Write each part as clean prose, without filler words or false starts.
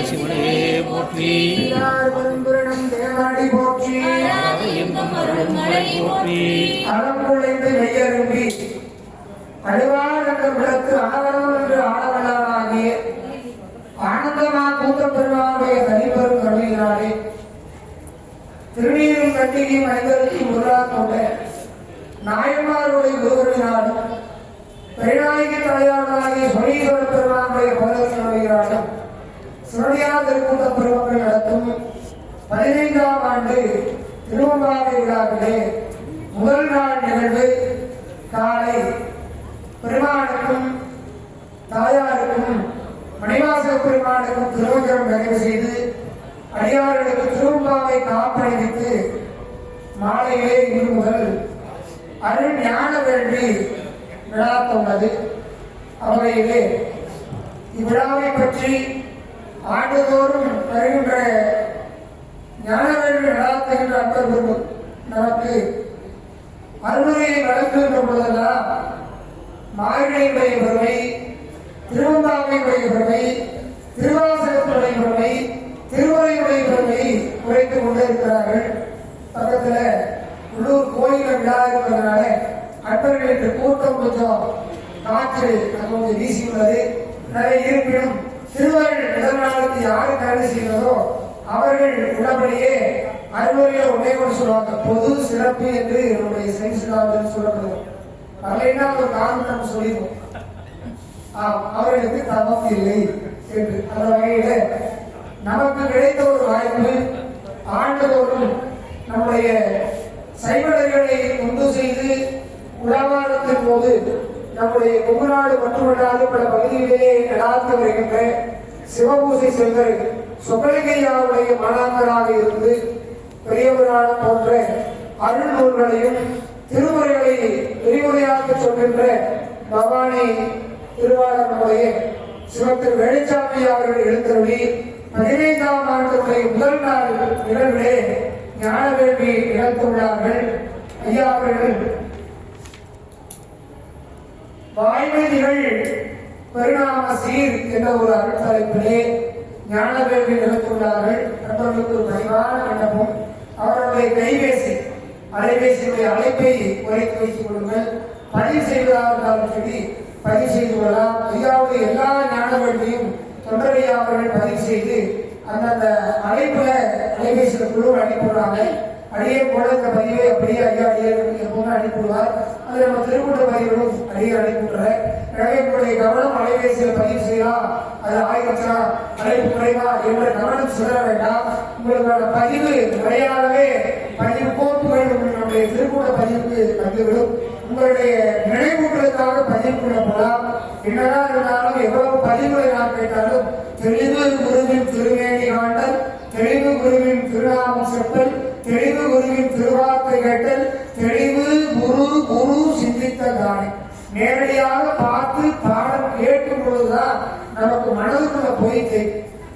சிவனே போற்றி. தேவாடி போற்றி. போற்றி. அறங்குழைந்து மெய்யரும்பி அடிவார் என்ற விளக்கு ஆவரம் என்று ஆடவல்லாராகிய ஆனந்தமா கூத்த பெருமானுடைய தனிப்பெரும் கருவினாலே திருநீரும் கட்டியும் ஐந்தருக்கு முருகா கொண்ட நாயன்மாருடைய குருவரினாலும் பெருநாயகி தலையாளராகிய சொலீஸ்வர பெருமானுடைய பதவியாலும் சுரடியார் திருக்கூட்ட பெருமக்கள் நடத்தும் 15ஆம் ஆண்டு திருவம்பாவை விழாவிலே முதல் நாள் நிகழ்வு காலை பெருமானுக்கும் தாயாருக்கும் மணிவாச பெருமானுக்கும் திருவஞ்சரம் நிறைவு செய்து அடியார்களுக்கு திருவம்பாவை காப்பணிவித்து மாலையிலே இன்று முதல் அருள் ஞான வேள்வி விழா தோன்றது. அவையிலே இவ்விழாவை பற்றி ஆண்டுதோறும் வருகின்ற ஞான வேள்வி நடாத்துகின்ற அன்பர் நமக்கு அருளுரையை வழங்குகின்ற பொழுதெல்லாம் மாயிழையுடைய பெருமை, திருவம்பாவையுடைய பெருமை, திருவாசகத்தினுடைய பெருமை, திருமுறையுடைய பெருமை உரைத்துக் கொண்டே இருக்கிறார்கள். பக்கத்துல உள்ளூர் கோயில விழா இருப்பதனால அன்பர்களுக்கு கூட்டம் கொஞ்சம் காற்று கொஞ்சம் வீசி உள்ளது. நிறைய இருப்பினும் திருவருள் முதல் நாளுக்கு யாரு கருணை செய்கிறதோ அவர்கள் உள்ளபடியே அறுவரையில ஒன்னே கொண்டு சொல்லுவாங்க, பொது சிறப்பு என்று என்னுடைய சைன்ஸ்காரர்கள் சொல்லப்படுவோம். அல்லைன்னா ஒரு காரணம் நம்ம சொல்லிடுவோம், அவர்களுக்கு தமம் இல்லை என்று. அந்த வகையில நமக்கு கிடைத்த ஒரு வாய்ப்பு ஆண்டுதோறும் நம்முடைய சைவர்களை கொண்டு செய்து உலகாரத்தின் போது நம்முடைய கும்பநாடு மட்டுமல்லாது பல பகுதிகளிலே நடாத்தி வருகின்ற சிவபூசை செல்வர் சொக்கலிங்கையாவுடைய மாணாக்கராக இருந்து பெரியவரான போன்ற அருள் நூல்களையும் திருமுறைகளை விரிவுரையாக்க சொல்கின்ற பவானி திருவாளர்களுடைய சிவத்திரு வேலுச்சாமி அவர்கள் எழுத்தருளி 15ஆம் ஆண்டுடைய முதல் நாள் நிகழ்விலே ஞான வேள்வி நிகழ்த்துள்ளார்கள். ஐயா அவர்கள் வாய்மொழிகள் பரிணாம சீர் என்ற ஒரு அருட்தலைப்பிலே ஞான வேள்வி நிகழ்த்துள்ளார்கள். நண்பர்களுக்கு ஒரு மகிழ்வான விண்ணப்பம், அவர்களுடைய அலைபேசியுடைய அழைப்பை உரைத்து வைத்துக் கொள்ளுங்கள். பதிவு செய்வதாக இருந்தாலும் சொல்லி பதிவு செய்து கொள்ளலாம். ஐயாவுடைய எல்லா ஞான வேள்வியும் தொண்டரையா அவர்கள் பதிவு செய்து அந்தந்த அழைப்புல அலைபேசியில குழு அனுப்பிடுறாங்க. அடியே போல இந்த பதிவை அப்படியே ஐயா எப்பவுமே அனுப்பிவிடுவார். அது நம்ம திருக்கூட்ட பதிவுகளும் அடியே அனுப்பிவிடுற. எனவே உங்களுடைய கவனம் அலைபேசியில பதிவு செய்யலாம், அது ஆயிரச்சா அழைப்பு குறைவா என்ற கவனம் செல்ல வேண்டாம். உங்களுக்கான பதிவு முறையாகவே பதிவு கோப்புகள் நம்முடைய திருக்கூட்ட பதிவுக்கு வந்துவிடும். உங்களுடைய நினைவூட்டலுக்காக பதிவுக்குள்ள போலாம். என்னதான் இருந்தாலும் எவ்வளவு பதிவுகளை நாம் கேட்டாலும் தெளிவு குருவின் திருவேணி காண்டல், தெளிவு குருவின் திருநாமம் செப்பல், தெளிவு குருவின் திருவார்த்தை கேட்டல், தெளிவு குரு குரு சிந்தித்த தானே. நேரடியாக பார்த்து பாடம் கேட்கும் பொழுதுதான் நமக்கு மனதுக்குள்ள போயிட்டு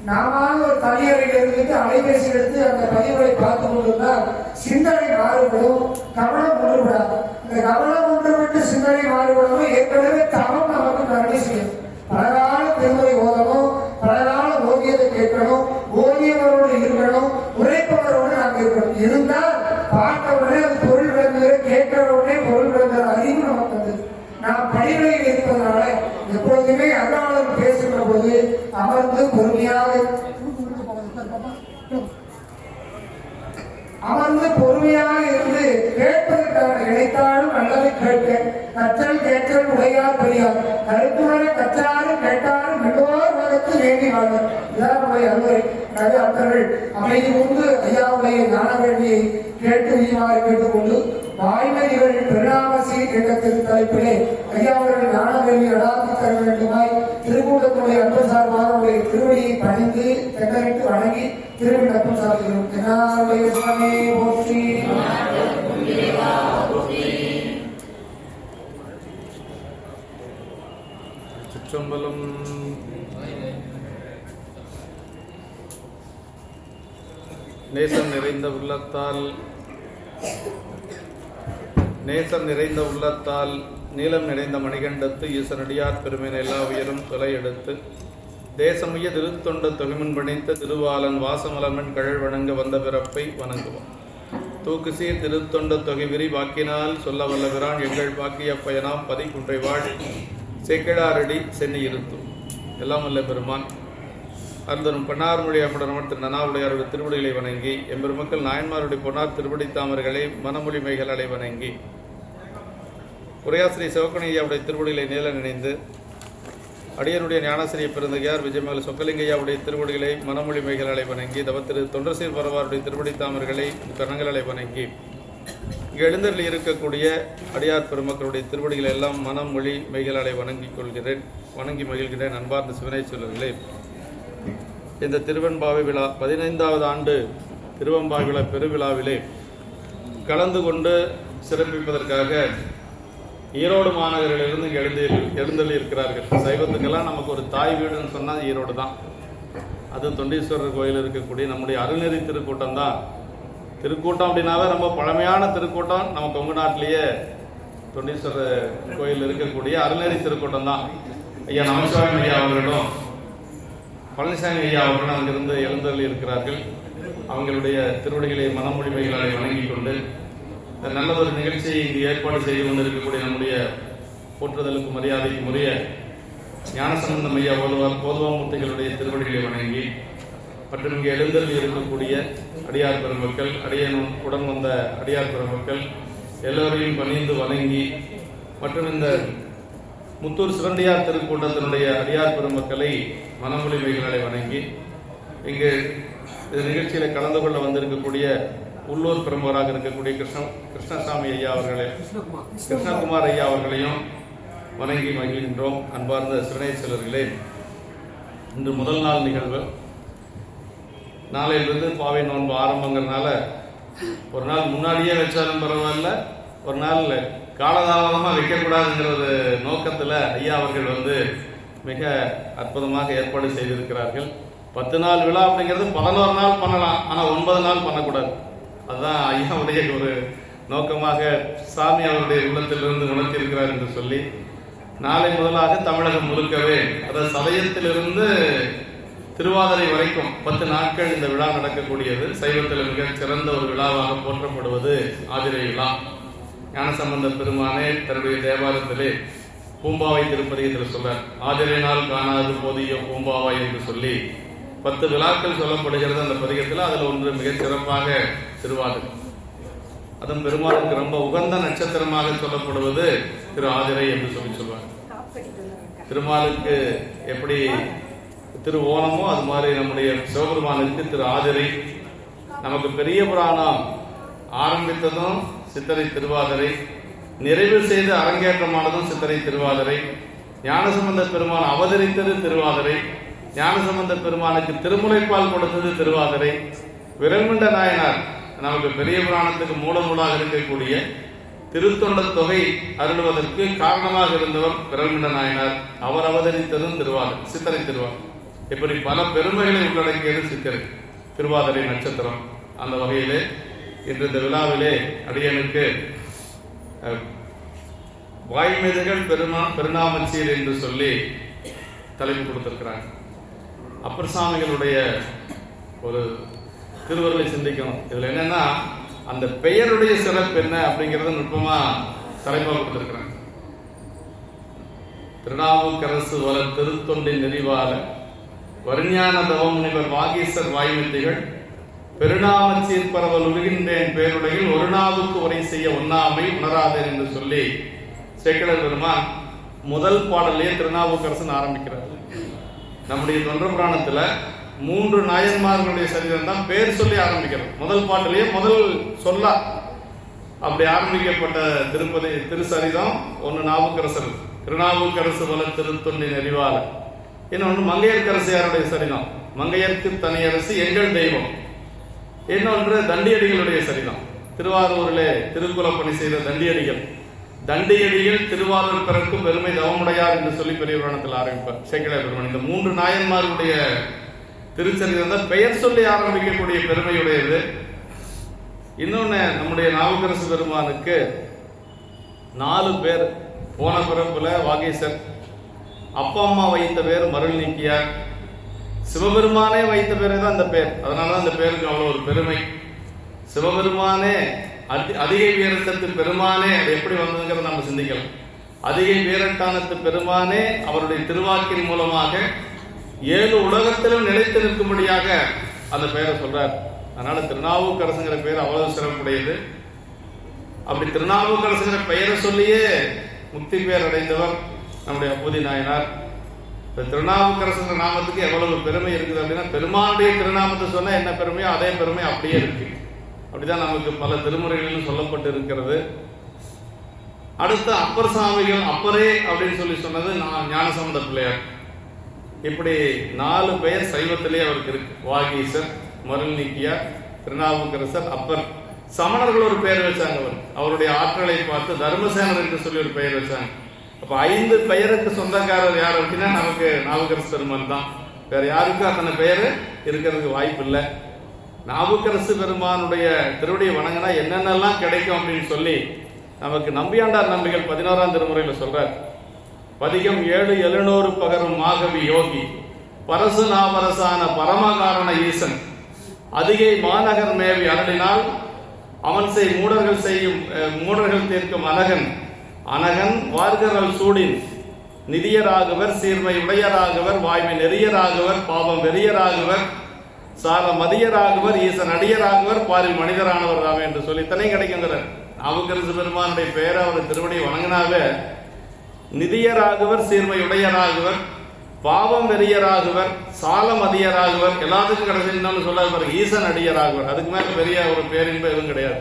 நாம ஒரு தனியறையில் இருந்துட்டு அலைபேசி எடுத்து அந்த பதிவுகளை பார்த்து கொண்டிருந்தால் சிந்தனை மாறுபடும், கவனம் ஒன்றுபடாது. இந்த கவனம் ஒன்றுபட்டு சிந்தனை மாறுபடவும் ஏற்கனவே தவம் நமக்கு நன்மை செய்யும். பலகால திருமுறை ஓதணும், பலகால ஓவியத்தை கேட்கணும், ஓவியவரோடு இருக்கணும், உரைப்பவரோடு நாம் இருக்கணும். இருந்தால் பார்த்தவுடனே அது பொருள் விளங்குகிற, கேட்கிறவுடனே பொருள் விளங்குகிற அறிவு நமக்கு வந்தது. நாம் படிநிலையில் இருப்பதனால எப்பொழுதுமே அருளாளர் பேசுகிற போது அமர்ந்து பொறுமையாக இருந்து கேட்பதற்கான நினைத்தாலும் நல்லதை கேட்க கற்றல் கேட்டல் உடையார் பெரியார் கருத்துடனே கற்றாரும் கேட்டாரும் மிகோர் உலகத்து வேண்டி வாழ்வர். இதான் நம்முடைய அறுவரை. அன்பர்கள் அமைதி கொண்டு ஐயாவுடைய ஞான வேண்டியை கேட்டு உயிமாறு கேட்டுக்கொண்டு வாய்மொழிகள் பரிணாமசி என்ற தலைப்பிலே ஐயாவர்கள் ஞான வேண்டி நடாத்தி தர வேண்டுமாய் திருக்கூட்டத்துடைய அன்பு சார்பாக அவருடைய திருவடியை பணிந்து தென்னரிட்டு வணங்கி திருவிண்ணப்பம் சாதிக்கிறோம். என்னாருடைய சுவாமி போற்றி. சிற்றம்பலம். நேசம் நிறைந்த உள்ளத்தால் நீளம் நிறைந்த மணிகண்டத்து ஈசனடியார் பெருமையின் எல்லா உயரும் கொலை எடுத்து தேசமுய திருத்தொண்ட தொகைமன் பணித்த திருவாளன் வாசமலமன் கழல் வணங்க வந்த பிறப்பை வணங்குவோம். தூக்கு சீர் திருத்தொண்ட தொகைவிரி வாக்கினால் சொல்ல வல்லவிரான் எங்கள் பாக்கிய பயனாம் பதிக்குன்றை வாழ் சேக்கிழாரடி சென்னி இருத்தும். எல்லாம் வல்ல பெருமான் அருந்தரும் பன்னார்மொழி அம்படரமன் திரு நனாவுடையாருடைய திருவடிகளை வணங்கி எம்பெருமக்கள் நாயன்மாருடைய பொன்னார் திருவடி தாமர்களை மனமொழி மைகளை வணங்கி உரையாசிரியர் சிவக்கணையாவுடைய திருவடிகளை நீல நினைந்து அடியனுடைய ஞானாசிரிய பெருந்தகையார் விஜயமங்கல சொக்கலிங்கையாவுடைய திருவடிகளை மனமொழி மைகளை வணங்கி தவத்திரு தொண்டர்சீர் பரவாருடைய திருவடி தாமர்களை கரங்களை வணங்கி இங்கு எழுந்தருளி இருக்கக்கூடிய அடியார் பெருமக்களுடைய திருவடிகளை எல்லாம் மனமொழி மைகளை வணங்கி மகிழ்கிறேன். அன்பார்ந்த சிவனை சொல்லுங்களே, இந்த திருவெண்பாவை விழா 15வது ஆண்டு திருவெம்பாவை விழா பெருவிழாவிலே கலந்து கொண்டு சிறப்பிப்பதற்காக ஈரோடு மாநகரிலிருந்து இங்கே எழுந்தள்ளி இருக்கிறார்கள். சைவத்துக்கெல்லாம் நமக்கு ஒரு தாய் வீடுன்னு சொன்னால் ஈரோடு தான். அது தொண்டீஸ்வரர் கோயில் இருக்கக்கூடிய நம்முடைய அருள்நெறி திருக்கூட்டம் தான். திருக்கூட்டம் அப்படின்னாவே ரொம்ப பழமையான திருக்கூட்டம் நம்ம கொங்கு நாட்டிலேயே தொண்டீஸ்வரர் கோயில் இருக்கக்கூடிய அருள்நெறி திருக்கூட்டம் தான். ஐயா நமசிவாமி ஐயா அவர்களும் பழனிசாமி ஐயா அவர்களும் அங்கிருந்து எழுந்தள்ளி இருக்கிறார்கள். அவங்களுடைய திருவடிகளை மனமொழி மைகளை வணங்கிக் கொண்டு நல்ல ஒரு நிகழ்ச்சியை இங்கு ஏற்பாடு செய்து கொண்டிருக்கக்கூடிய நம்முடைய போற்றுதலுக்கு மரியாதைக்கு உரிய ஞானசம்பந்தம் ஐயா போதுவாமூர்த்திகளுடைய திருவடிகளை வணங்கி மற்றும் இங்கே எழுந்தள்ளி இருக்கக்கூடிய அடியார் பெருமக்கள், உடன் வந்த அடியார் பெருமக்கள் எல்லோரையும் பணிந்து வணங்கி மற்றும் இந்த முத்தூர் சிவனடியார் திருக்கூட்டத்தினுடைய அடியார் பெருமக்களை மனமொழி மைகளை வணங்கி இங்கு இந்த நிகழ்ச்சியில் கலந்து கொள்ள வந்திருக்கக்கூடிய உள்ளூர் பிரமுகராக இருக்கக்கூடிய கிருஷ்ணசாமி ஐயா கிருஷ்ணகுமார் ஐயா அவர்களையும் வணங்கி மகிழ்கின்றோம். அன்பார்ந்த சிவனேஸ்வரர்களே, இன்று முதல் நாள் நிகழ்வு. நாளையிலிருந்து பாவை நோன்பு ஆரம்பங்கிறதுனால ஒரு நாள் முன்னாடியே வச்சாலும் பரவாயில்ல, ஒரு நாள் காலதாமதமாக வைக்கக்கூடாதுங்கிற ஒரு நோக்கத்தில் ஐயா அவர்கள் மிக அற்புதமாக ஏற்பாடு செய்திருக்கிறார்கள். 10 நாள் விழா அப்படிங்கிறது 11 நாள் பண்ணலாம், ஆனால் 9 நாள் பண்ணக்கூடாது. அதுதான் ஐயாவுடைய ஒரு நோக்கமாக சாமி அவருடைய உள்ளத்திலிருந்து உணர்த்தியிருக்கிறார் என்று சொல்லி நாளை முதலாக தமிழகம் முழுக்கவே, அதாவது சதயத்திலிருந்து திருவாதிரை வரைக்கும் 10 நாட்கள் இந்த விழா நடக்கக்கூடியது. சைவத்தில் மிக சிறந்த ஒரு விழாவாக போற்றப்படுவது ஆதிரை விழா. ஞானசம்பந்த பெருமானே தன்னுடைய தேவாலயத்திலே பூம்பாவை திருப்பதிகத்தில் சொல்றார், ஆதிரையினால் காணாது போதிய பூம்பாவாய் என்று சொல்லி 10 விழாக்கள் சொல்லப்படுகிறது அந்த பதிகத்தில். அதில் ஒன்று மிகச் சிறப்பாக திருவாதிரை. அதன் பெருமாளுக்கு ரொம்ப உகந்த நட்சத்திரமாக சொல்லப்படுவது திரு ஆதிரை என்று சொல்வார். திருமாலுக்கு எப்படி திரு ஓணமோ அது மாதிரி நம்முடைய சிவபெருமானுக்கு திரு ஆதிரை. நமக்கு பெரிய புராணம் ஆரம்பித்ததும் சித்திரை திருவாதிரை, நிறைவு செய்து அரங்கேற்றமானதும் சித்திரை திருவாதிரை. ஞானசம்பந்த பெருமான் அவதரித்தது திருவாதிரை, ஞானசம்பந்த பெருமானுக்கு திருமுலைப்பால் கொடுத்தது திருவாதிரை. விரல்மிண்ட நாயனார் நமக்கு பெரிய புராணத்துக்கு மூலமாக இருக்கக்கூடிய திருத்தொண்ட தொகை அருள்வதற்கு காரணமாக இருந்தவர் விரல்மிண்ட நாயனார். அவர் அவதரித்ததும் திருவாதிரை, சித்திரை திருவாதிரை. இப்படி பல பெருமைகளை உள்ளடக்கியது சித்திரை திருவாதிரை நட்சத்திரம். அந்த வகையிலே இன்று இந்த விழாவிலே அடியனுக்கு வாய்மேதைகள் பெருநாமச்சீர் என்று சொல்லி தலைப்பு கொடுத்திருக்கிறாங்க. அப்பர் சாமிகளுடைய ஒரு திருவருளை சிந்திக்கணும். இதுல என்னன்னா அந்த பெயருடைய சிறப்பு என்ன அப்படிங்கறத நுட்பமா தலைப்பாக கொடுத்திருக்கிறாங்க. திருநாவுக்கரசு வர திருத்தொண்டின் நெறிவால வருஞான தவம் முனிவர் வாகீசர் வாய்மேதைகள் பெருநாமச்சீர் பரவல் உருகின்றேன் பேருடையில் ஒரு நாவுக்கு உரை செய்ய ஒண்ணாமை உணராதேன் என்று சொல்லி சேக்கிழார் பெருமான் முதல் பாடலையே திருநாவுக்கரசன் ஆரம்பிக்கிறார். நம்முடைய தொன்ற புராணத்துல 3 நாயன்மார்களுடைய சரிதம் தான் பேர் சொல்லி ஆரம்பிக்கிறது. முதல் பாட்டிலேயே முதல் சொல்லா அப்படி ஆரம்பிக்கப்பட்ட திருசரிதம் ஒன்னு நாவுக்கரசர், திருநாவுக்கரசு வல திருத்தொண்டி நெறிவால. இன்னொன்று மங்கையர்க்கரசியாருடைய சரிதம், மங்கையர்க்கு தனியரசு எங்கள் தெய்வம். இன்னொன்று தண்டியடிகளுடைய சரிதம், திருவாரூரிலே திருக்குலப்பணி செய்த தண்டியடிகள். தண்டியடிகள் திருவாரூர் பிறக்கும் பெருமை தவமுடையார் என்று சொல்லி பெரிய புராணத்தில் ஆரம்பிப்பார் சேக்கிழார் பெருமான். இந்த 3 நாயன்மார்களுடைய திருச்சரிதம் தான் பெயர் சொல்லி ஆரம்பிக்கக்கூடிய பெருமையுடையது. இன்னொன்னு நம்முடைய நாவுக்கரசு பெருமானுக்கு 4 பேர். போன பிறப்புல வாகீசர், அப்பா அம்மா வைத்த பேர் மருள் நீக்கியார், சிவபெருமானே வைத்த பேரே தான் அந்த பேர். அதனாலதான் அந்த பேருக்கு அவ்வளவு ஒரு பெருமை. சிவபெருமானே அதிகை வீரட்டத்து பெருமானே, அது எப்படி வந்ததுங்கிறத நம்ம சிந்திக்கலாம். அதிகை வீரட்டானத்து பெருமானே அவருடைய திருவாக்கின் மூலமாக 7 உலகத்திலும் நிலைத்து நிற்கும்படியாக அந்த பெயரை சொல்றார். அதனால திருநாவுக்கரசுங்கிற பெயர் அவ்வளவு சிறப்புடையது. அப்படி திருநாவுக்கரசுங்கிற பெயரை சொல்லியே முக்தி பெயர் அடைந்தவர் நம்முடைய அப்போதி நாயனார். திருநாவுக்கரசுங்கிற நாமத்துக்கு எவ்வளவு பெருமை இருக்குது அப்படின்னா, பெருமானுடைய திருநாமத்தை சொன்னா என்ன பெருமையோ அதே பெருமை அப்படியே இருக்கு. அப்படிதான் நமக்கு பல திருமுறைகளிலும் சொல்லப்பட்டு இருக்கிறது. அடுத்து அப்பர் சாமிகள், அப்பரே அப்படின்னு சொல்லி சொன்னது ஞானசம்பந்த பிள்ளையார். இப்படி 4 பெயர் சைவத்திலே அவருக்கு இருக்கு. வாகீசர், மருள் நீக்கியார், திருநாவுக்கரசர், அப்பர். சமணர்கள் ஒரு பெயர் வச்சாங்க. அவருடைய ஆற்றலை பார்த்து தர்மசேனர் என்று சொல்லி ஒரு பெயர் வச்சாங்க. அப்ப 5 பெயருக்கு சொந்தக்காரர் யார் அப்படின்னா நமக்கு நாவுக்கரசு பெருமான் தான். வேற யாருக்கும் அத்தனை பெயர் இருக்கிறதுக்கு வாய்ப்பு இல்லை. நாவுக்கரசு பெருமானுடைய திருவடியை வணங்கினா என்னென்னலாம் கிடைக்கும் அப்படின்னு சொல்லி நமக்கு நம்பியாண்டார் நம்பிகள் 11ஆம் திருமுறையில சொல்றார். பதிகம் 7 பகரும் மாகவி யோகி பரசு நாவரசான பரமகாரண ஈசன் அதிகை மாநகர் மேவி அருளினால் அவன் செய் மூடர்கள் தீர்க்கும் அனகன் வார்கரல் சூடின் நிதியராகவர், சீர்மை உடையராகவர், வாய்மை நெறியராகவர், பாவம் வெறியராகவர், சால மதியராகவர், ஈசன் அடியராகவர், பாரில் மனிதரானவர் ராமே என்று சொல்லி இத்தனை கிடைக்குங்கிறார். நாவுக்கரசு பெருமானுடைய பெயரை அவர் திருவடி வணங்கினாவே நிதியராகவர், சீர்மை உடையராகவர், பாவம் வெறியராகவர், சால மதியராகவர், எல்லாத்துக்கும் கிடைச்சிருந்தாலும் சொல்லாத ஈசன் அடியராகவர். அதுக்கு மேல பெரிய ஒரு பேரின்ப எதுவும் கிடையாது.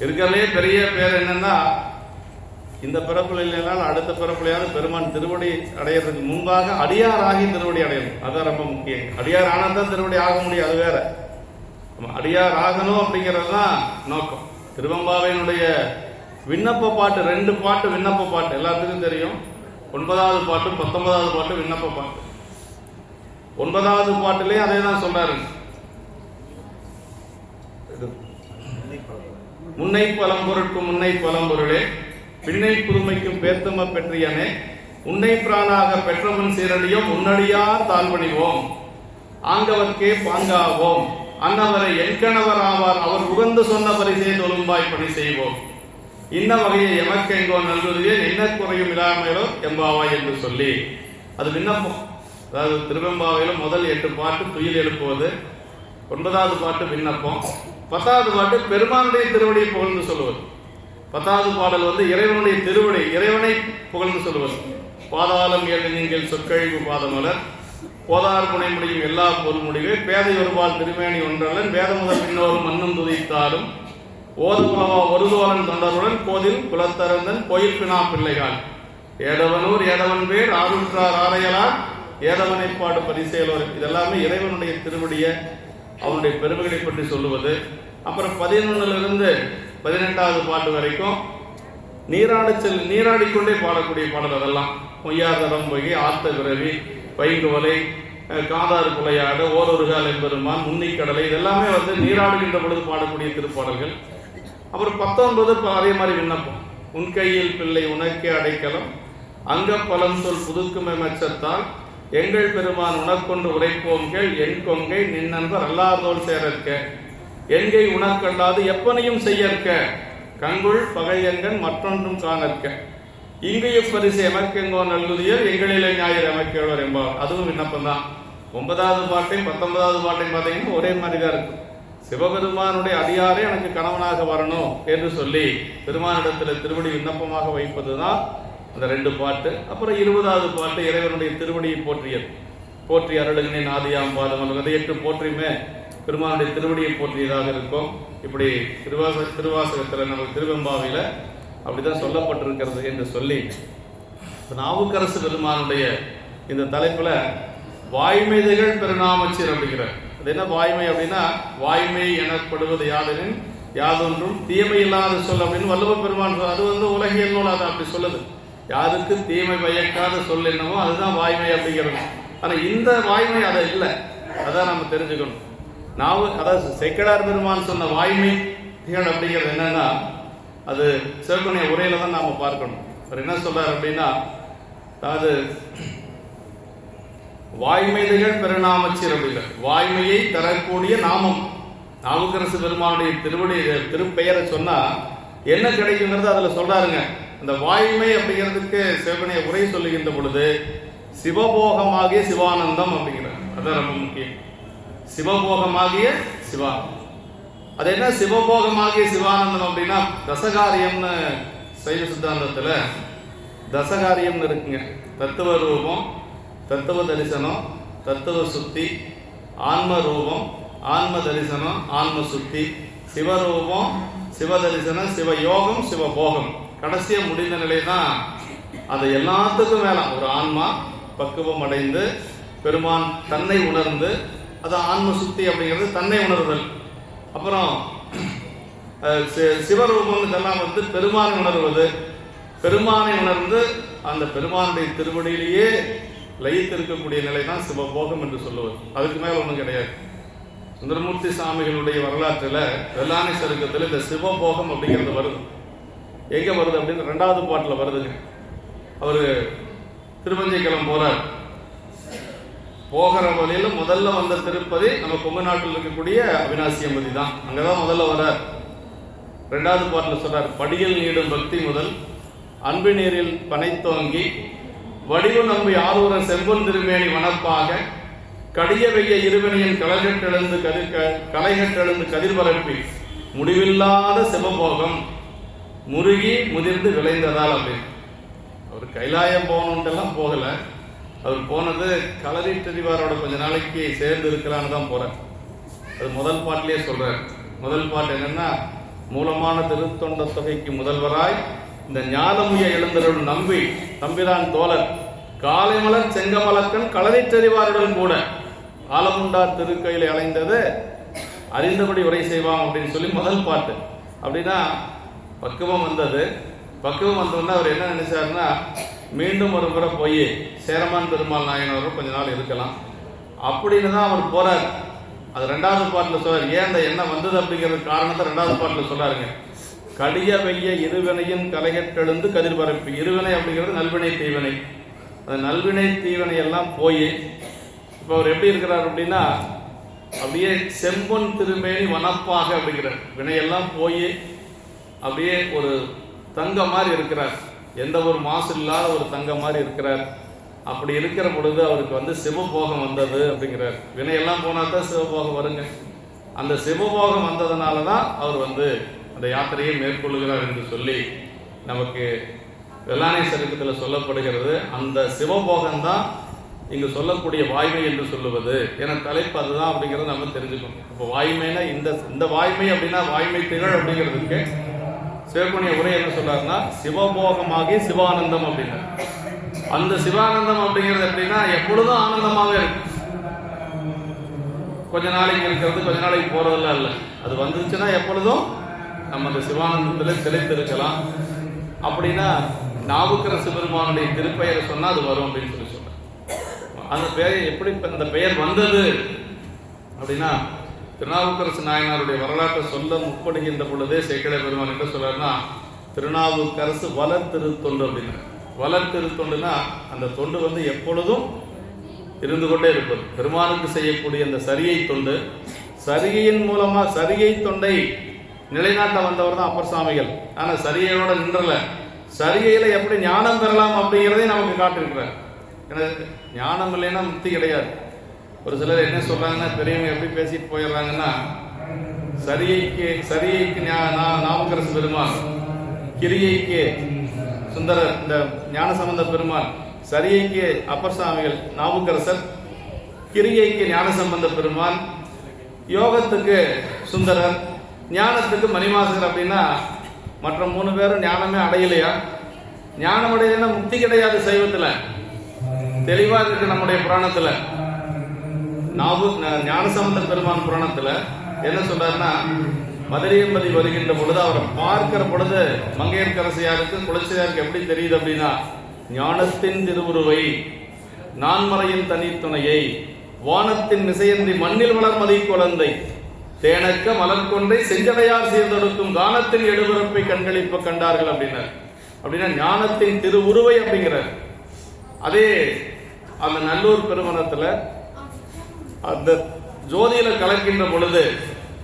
இருக்கிறதுலே பெரிய பேர் என்னன்னா, இந்த பிறப்புல இல்லைனாலும் அடுத்த பிறப்புலையாவது பெருமான் திருவடி அடையிறதுக்கு முன்பாக அடியாராகி திருவடி அடையணும். அதான் ரொம்ப முக்கியம். அடியார் ஆனந்தான் திருவடி ஆக முடியும், அது வேற. அடியார் ஆகணும் அப்படிங்கிறது தான் நோக்கம். திருவெம்பாவையினுடைய விண்ணப்ப பாட்டு 2 பாட்டு விண்ணப்ப பாட்டு எல்லாத்துக்கும் தெரியும். 9வது பாட்டும் 19வது பாட்டு விண்ணப்ப பாட்டு. 9வது பாட்டிலே அதே தான் சொல்றாரு. முன்னை பழம்பொருட்கும் முன்னை பழம்பொருளே பின்னை புதுமைக்கும் பேர்த்தம பெற்றியனே உன்னை பிரானாக பெற்றவன் சீரடியும் உன்னடியார் தாழ்வணிவோம் ஆங்கவர்க்கே பாங்காவோம் அன்னவரை என்கணவர் ஆவார் அவர் உகந்து சொன்ன பரிசே தொழும்பாய் பணி செய்வோம் இன்ன வகையை எமக்கெங்கோ நல்குதுவே என்ன குறையும் இல்லாமலோ எம்பாவாய் என்று சொல்லி அது விண்ணப்பம். அதாவது திருவெம்பாவையில முதல் 8 பாட்டு துயில் எழுப்புவது, 9வது பாட்டு விண்ணப்பம், 10வது பாட்டு பெருமானுடைய திருவடியை புகழ்ந்து சொல்லுவது. 10வது பாடல் இறைவனுடைய திருவடி, இறைவனை புகழ்ந்து சொல்லுவது. பாதாளம் ஏழு நீங்கள் சொற்கழிவு பாதமலர் போதார் புனை முடியும் எல்லா பொருள் முடிவே பேதை ஒருபால் திருமேனி ஒன்றல்லன் வேத முதல் பின்னோரும் மண்ணும் துதித்தாலும் ஓது புலவா ஒருதோரன் தொண்டருடன் கோதில் குலத்தரந்தன் கோயில் பினா பிள்ளைகள் ஏதவனூர் ஏதவன் பேர் ஆருற்றார் ஆரையலார் ஏதவனை பாடு பரிசெயலோர். இதெல்லாமே இறைவனுடைய திருவடிய அவனுடைய பெருமைகளை பற்றி சொல்லுவது. அப்புறம் 11லிருந்து 18வது பாட்டு வரைக்கும் நீராடிக்கொண்டே பாடக்கூடிய பாடல். அதெல்லாம் பொய்யாதடம் பொய் ஆத்த பிறவி வைகுவலை காதாறு குலையாடு ஓரொருகால் என்பெருமான் முன்னிக்கடலை இதெல்லாமே நீராடுகின்ற பொழுது பாடக்கூடிய திருப்பாடல்கள். அப்புறம் 19 அதே மாதிரி விண்ணப்பம். உன் கையில் பிள்ளை உனக்கே அடைக்கலம் அங்க பலம் சொல் புதுக்குமை மச்சத்தால் எங்கள் பெருமான் உனக்கொண்டு உரைப்போம் கேள் என் கொங்கை நின்னன்பர் அல்லாதோல் சேரற்க என்கை உனக்கல்லாது எப்பனையும் செய்யற்க கங்குள் பகையங்கன் மற்றொன்றும் காணற்க இங்கைய பரிசு எமக்கெங்கோ நல்குதியல் எங்களிலே ஞாயிறு எமக்கேளர் என்பார். அதுவும் விண்ணப்பம் தான். 9வது பாட்டையும் 19வது பாட்டையும் பார்த்தீங்கன்னா ஒரே மாதிரி தான் இருக்கும். சிவபெருமானுடைய அடியாரே எனக்கு கணவனாக வரணும் என்று சொல்லி பெருமானிடத்தில் திருவடி விண்ணப்பமாக வைப்பது தான் அந்த 2 பாட்டு. அப்புறம் 20வது பாட்டு இறைவனுடைய திருவடியை போற்றி அருளுகினேன் ஆதியாம் பாதம் 8 போற்றியுமே பெருமானுடைய திருவடியை போற்றியதாக இருக்கும். இப்படி திருவாசகத்தில் நமக்கு திருவெம்பாவையில அப்படிதான் சொல்லப்பட்டிருக்கிறது என்று சொல்லி நாவுக்கரசு பெருமானுடைய இந்த தலைப்புல வாய்மைகள் பெருநாமச்சீர் அப்படிங்கிறார். அது என்ன வாய்மை அப்படின்னா, வாய்மை எனப்படுவது யாதெனின் யாதொன்றும் தீமை இல்லாத சொல் அப்படின்னு வள்ளுவ பெருமான் அது உலகியல் நூல் அதை அப்படி சொல்லுது. யாருக்கு தீமை பயக்காத சொல் என்னமோ அதுதான் வாய்மை அப்படிங்கிறது. ஆனா இந்த வாய்மை அதை இல்லை, அதான் நம்ம தெரிஞ்சுக்கணும். அதாவது சேக்கிழார் பெருமான் சொன்ன வாய்மை திகழ் அப்படிங்கிறது என்னன்னா, அது சிவனுடைய உரையில தான் நாம பார்க்கணும். அவர் என்ன சொல்றாரு அப்படின்னா, அதாவது வாய்மைகள் பெருநாமச்சீர் அப்படிங்கிற வாய்மையை தரக்கூடிய நாமம். நாவுக்கரசு பெருமானுடைய திருப்பெயரை சொன்னா என்ன கிடைக்குங்கிறது அதுல சொல்றாருங்க. அந்த வாய்மை அப்படிங்கிறதுக்கு சிவனைய உரை சொல்லுகின்ற பொழுது சிவபோகமாகிய சிவானந்தம் அப்படிங்கிறார். அதான் ரொம்ப முக்கியம். சிவபோகமாகிய சிவானந்தம். அது என்ன சிவபோகமாகிய சிவானந்தம் அப்படின்னா தசகாரியம்னு சைவ சித்தாந்தத்துல தசகாரியம்னு இருக்குங்க. தத்துவ ரூபம், தத்துவ தரிசனம், தத்துவ சுத்தி, ஆன்ம ரூபம், ஆன்ம தரிசனம், ஆன்ம சுத்தி, சிவரூபம், சிவதரிசனம், சிவயோகம், சிவபோகம். கடைசியா முடிந்த நிலை தான். அது எல்லாத்துக்கும் மேல ஒரு ஆன்மா பக்குவம் அடைந்து பெருமான் தன்னை உணர்ந்து, அது ஆன்ம சுத்தி அப்படிங்கிறது தன்னை உணர்தல். அப்புறம் சிவரூபம் இதெல்லாம் பெருமானை உணர்வது. பெருமானை உணர்ந்து அந்த பெருமானுடைய திருவடியிலேயே லயித்திருக்கக்கூடிய நிலை தான் சிவபோகம் என்று சொல்லுவது. அதுக்கு மேல ஒன்றும் கிடையாது. சுந்தரமூர்த்தி சாமிகளுடைய வரலாற்றில் வெள்ளானை சருக்கத்தில் இந்த சிவபோகம் அப்படிங்கிறது வருது. எங்க வருது அப்படின்னு 2வது பாட்டில் வருதுங்க. அவரு திருவஞ்சைக்குளம் போறார். போகிற வழியில முதல்ல வந்த திருப்பதி நம்ம கொங்கு நாட்டில் இருக்கக்கூடிய அவினாசி அம்பதி தான். அங்கதான் முதல்ல வர்றார். 2வது பாட்டில் சொல்றார், படியில் நீடும் பக்தி முதல் அன்பு நீரில் பனைத்தோங்கி வடிவு நம்பி ஆரூர செம்பொன் திருமேனி வனப்பாக கடிய வெய்ய இருவினையின் கலைகட்டெழுந்து கதிர்பரப்பி முடிவில்லாத சிவபோகம் முருகி முதிர்ந்து விளைந்ததால் அப்படின்னு. அவர் கைலாயம் போகணுன்ட்டெல்லாம் போகல. அவர் போனது களரி தெரிவாரோட கொஞ்ச நாளைக்கு சேர்ந்து இருக்கலான்னு தான் போறார். அது முதல் பாட்டிலேயே சொல்றார். முதல் பாட்டு என்னன்னா, மூலமான திருத்தொண்ட தொகைக்கு முதல்வராய் இந்த ஞானமுய எழுந்தருள் நம்பி தம்பிரான் தோழர் காலைமலர் செங்கமலக்கன் களரி தெரிவாருடன் கூட ஆலமுண்டார் திருக்கையில அலைந்தது அறிந்தபடி உரை செய்வான் அப்படின்னு சொல்லி முதல் பாட்டு. அப்படின்னா பக்குவம் வந்தது. பக்குவம் வந்தோன்னா அவர் என்ன நினைச்சாருன்னா, மீண்டும் ஒரு முறை போய் சேரமான் பெருமாள் நாயனவரும் கொஞ்ச நாள் இருக்கலாம் அப்படின்னு தான் அவர் போறார். அது 2வது பாட்டில் சொல்றாரு. ஏன் அந்த எண்ணம் வந்தது அப்படிங்கிற காரணத்தை 2வது பாட்டில் சொல்றாருங்க. கடிய வெய்ய இருவினையின் கலைகட்டெழுந்து கதிர்பரப்பி. இருவினை அப்படிங்கிறது நல்வினை தீவினை. அந்த நல்வினை தீவினை எல்லாம் போய் இப்போ அவர் எப்படி இருக்கிறார் அப்படின்னா, அப்படியே செம்பொன் திருமேனி வனப்பாக அப்படிங்கிறார். வினையெல்லாம் போய் அப்படியே ஒரு தங்க மாதிரி இருக்கிறார். எந்த ஒரு மாசு இல்லாத ஒரு தங்க மாதிரி இருக்கிறார். அப்படி இருக்கிற பொழுது அவருக்கு சிவபோகம் வந்தது அப்படிங்கிறார். வினையெல்லாம் போனா தான் சிவபோகம் வருங்க. அந்த சிவபோகம் வந்ததுனால தான் அவர் அந்த யாத்திரையை மேற்கொள்ளுகிறார் என்று சொல்லி நமக்கு வெள்ளானை சருக்கத்தில் சொல்லப்படுகிறது. அந்த சிவபோகம் தான் இங்கு சொல்லக்கூடிய வாய்மை என்று சொல்லுவது. என தலைப்பு அதுதான் அப்படிங்கிறத நம்ம தெரிஞ்சுக்கணும். இப்போ வாய்மைனா இந்த வாய்மை அப்படின்னா வாய்மை திகழ் அப்படிங்கிறதுக்கு சிவகுணிய உரை என்ன சொல்றாருன்னா, சிவபோகமாகி சிவானந்தம் அப்படின்னா. அந்த சிவானந்தம் அப்படிங்கிறது எப்படின்னா எப்பொழுதும் ஆனந்தமாகவே இருக்கு. கொஞ்ச நாளைக்கு இருக்கிறது, கொஞ்ச நாளைக்கு போறதெல்லாம் இல்லை. அது வந்துருச்சுன்னா எப்பொழுதும் நம்ம அந்த சிவானந்தத்தில் திளைத்து இருக்கலாம். அப்படின்னா நாவுக்கரசு பெருமானுடைய திருப்பெயரை சொன்னா அது வரும் அப்படின்னு சொல்லி சொல்றேன். அந்த பெயர் எப்படி அந்த பெயர் வந்தது அப்படின்னா, திருநாவுக்கரசு நாயனாருடைய வரலாற்றை சொல்ல முற்படுகின்ற பொழுதே சேக்கிழ பெருமான் என்ன சொல்றாருன்னா, திருநாவுக்கரசு வளர் திருத்தொண்டு அப்படின்னா. வளர் திருத்தொண்டுனா அந்த தொண்டு எப்பொழுதும் இருந்து கொண்டே இருப்பது. பெருமானுக்கு செய்யக்கூடிய அந்த சரியை தொண்டு, சரிகையின் மூலமா சரியை தொண்டை நிலைநாட்ட வந்தவர் தான் அப்பர் சாமிகள். ஆனா சரிகையோட நின்றல, சரிகையில எப்படி ஞானம் பெறலாம் அப்படிங்கிறதே நமக்கு காட்டிருக்கிறார். ஏன்னா ஞானம் இல்லைன்னா முக்தி கிடையாது. ஒரு சிலர் என்ன சொல்றாங்கன்னா, பெரியவங்க எப்படி பேசிட்டு போயிடுறாங்கன்னா, சரியைக்கு நாவுக்கரசு பெருமாள், கிரியைக்கு சுந்தரர் இந்த ஞானசம்பந்த பெருமாள், சரியைக்கு அப்பர் சாமிகள் நாவுக்கரசர், கிரியைக்கு ஞானசம்பந்த பெருமாள், யோகத்துக்கு சுந்தரர், ஞானத்துக்கு மணிமாசகர். அப்படின்னா மற்ற 3 பேரும் ஞானமே அடையலையா? ஞானம் அடையலைன்னா முக்தி கிடையாது. சைவத்துல தெளிவா இருக்கு. நம்முடைய புராணத்துல ஞானசம்பந்த பெருமான் புராணத்துல என்ன சொல்றாருன்னா, மதுரையம்பதி வருகின்ற பொழுது அவரை பார்க்கிற பொழுது மங்கையர்க்கரசியாருக்கு குலச்சியாருக்கு எப்படி தெரியுது அப்படின்னா, ஞானத்தின் திருவுருவை, நான்மறையின் தனித்துணையை, வானத்தின் மிசையன்றி மண்ணில் வளர் மதி குழந்தை, தேனக்க மலர்கொன்றை செஞ்சடையார் சீர்தொடுக்கும் கானத்தின் எடுபரப்பை கண்களிப்ப கண்டார்கள் அப்படின்னார். அப்படின்னா ஞானத்தின் திருவுருவை அப்படிங்கிறார். அதே அந்த நல்லூர் பெருமணத்துல அந்த ஜோதியில கலக்கின்ற பொழுது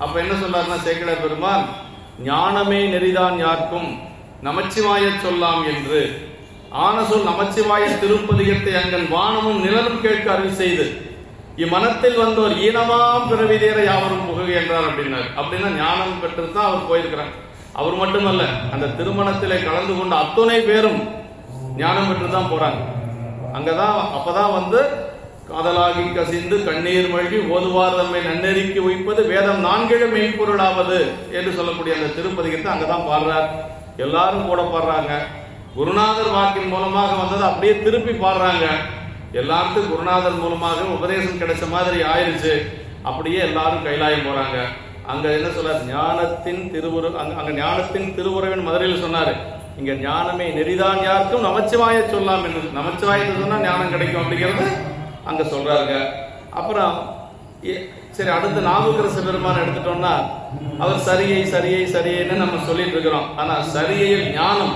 அப்ப என்ன சொன்னார்னா சேக்கிழார் பெருமான், ஞானமே நெறிதான் யாருக்கும் நமச்சிவாய சொல்லாம் என்று ஆன சொல் நமச்சிவாய திருப்பதிகத்தை அங்கன் வானமும் நிலனும் கேட்க அருள் செய்து இம்மனத்தில் வந்தோர் ஈனமாம் பிறவிதேற யாவரும் புகழ் என்றார் அப்படின்னார். அப்படின்னா ஞானம் பெற்று தான் அவர் போயிருக்கிறார். அவர் மட்டுமல்ல, அந்த திருமணத்திலே கலந்து கொண்ட அத்துணை பேரும் ஞானம் பெற்று தான் போறாங்க. அங்கதான் அப்பதான் வந்து காதலாகி கசிந்து கண்ணீர் மழ்கி ஓதுவார் தம்மை நன்னெறிக்கு வைப்பது வேதம் நான்கிழ மெய்ப்பொருளாவது என்று சொல்லக்கூடிய அந்த திருப்பதிகத்தை அங்கதான் பாடுறார். எல்லாரும் கூட பாடுறாங்க. குருநாதர் வாக்கின் மூலமாக வந்தது அப்படியே திருப்பி பாடுறாங்க. எல்லாருக்கும் குருநாதர் மூலமாக உபதேசம் கிடைச்ச மாதிரி ஆயிடுச்சு. அப்படியே எல்லாரும் கைலாயம் போறாங்க. அங்க என்ன சொல்றாரு, ஞானத்தின் அங்க ஞானத்தின் திருவுறவின் மதுரையில் சொன்னாரு, இங்க ஞானமே நெறிதான் யாருக்கும் நமச்சிவாய சொல்லாம் என்று. நமச்சிவாயத்தை சொன்னா ஞானம் கிடைக்கும் அப்படிங்கிறது அங்க சொல்றாங்க. அப்புறம் சரி, அடுத்து நாவுக்கரசு பெருமான் எடுத்துட்டோம்னா அவர் சரியை சரியை சரியைன்னு நம்ம சொல்லிட்டு இருக்கிறோம். ஆனா சரியையில் ஞானம்,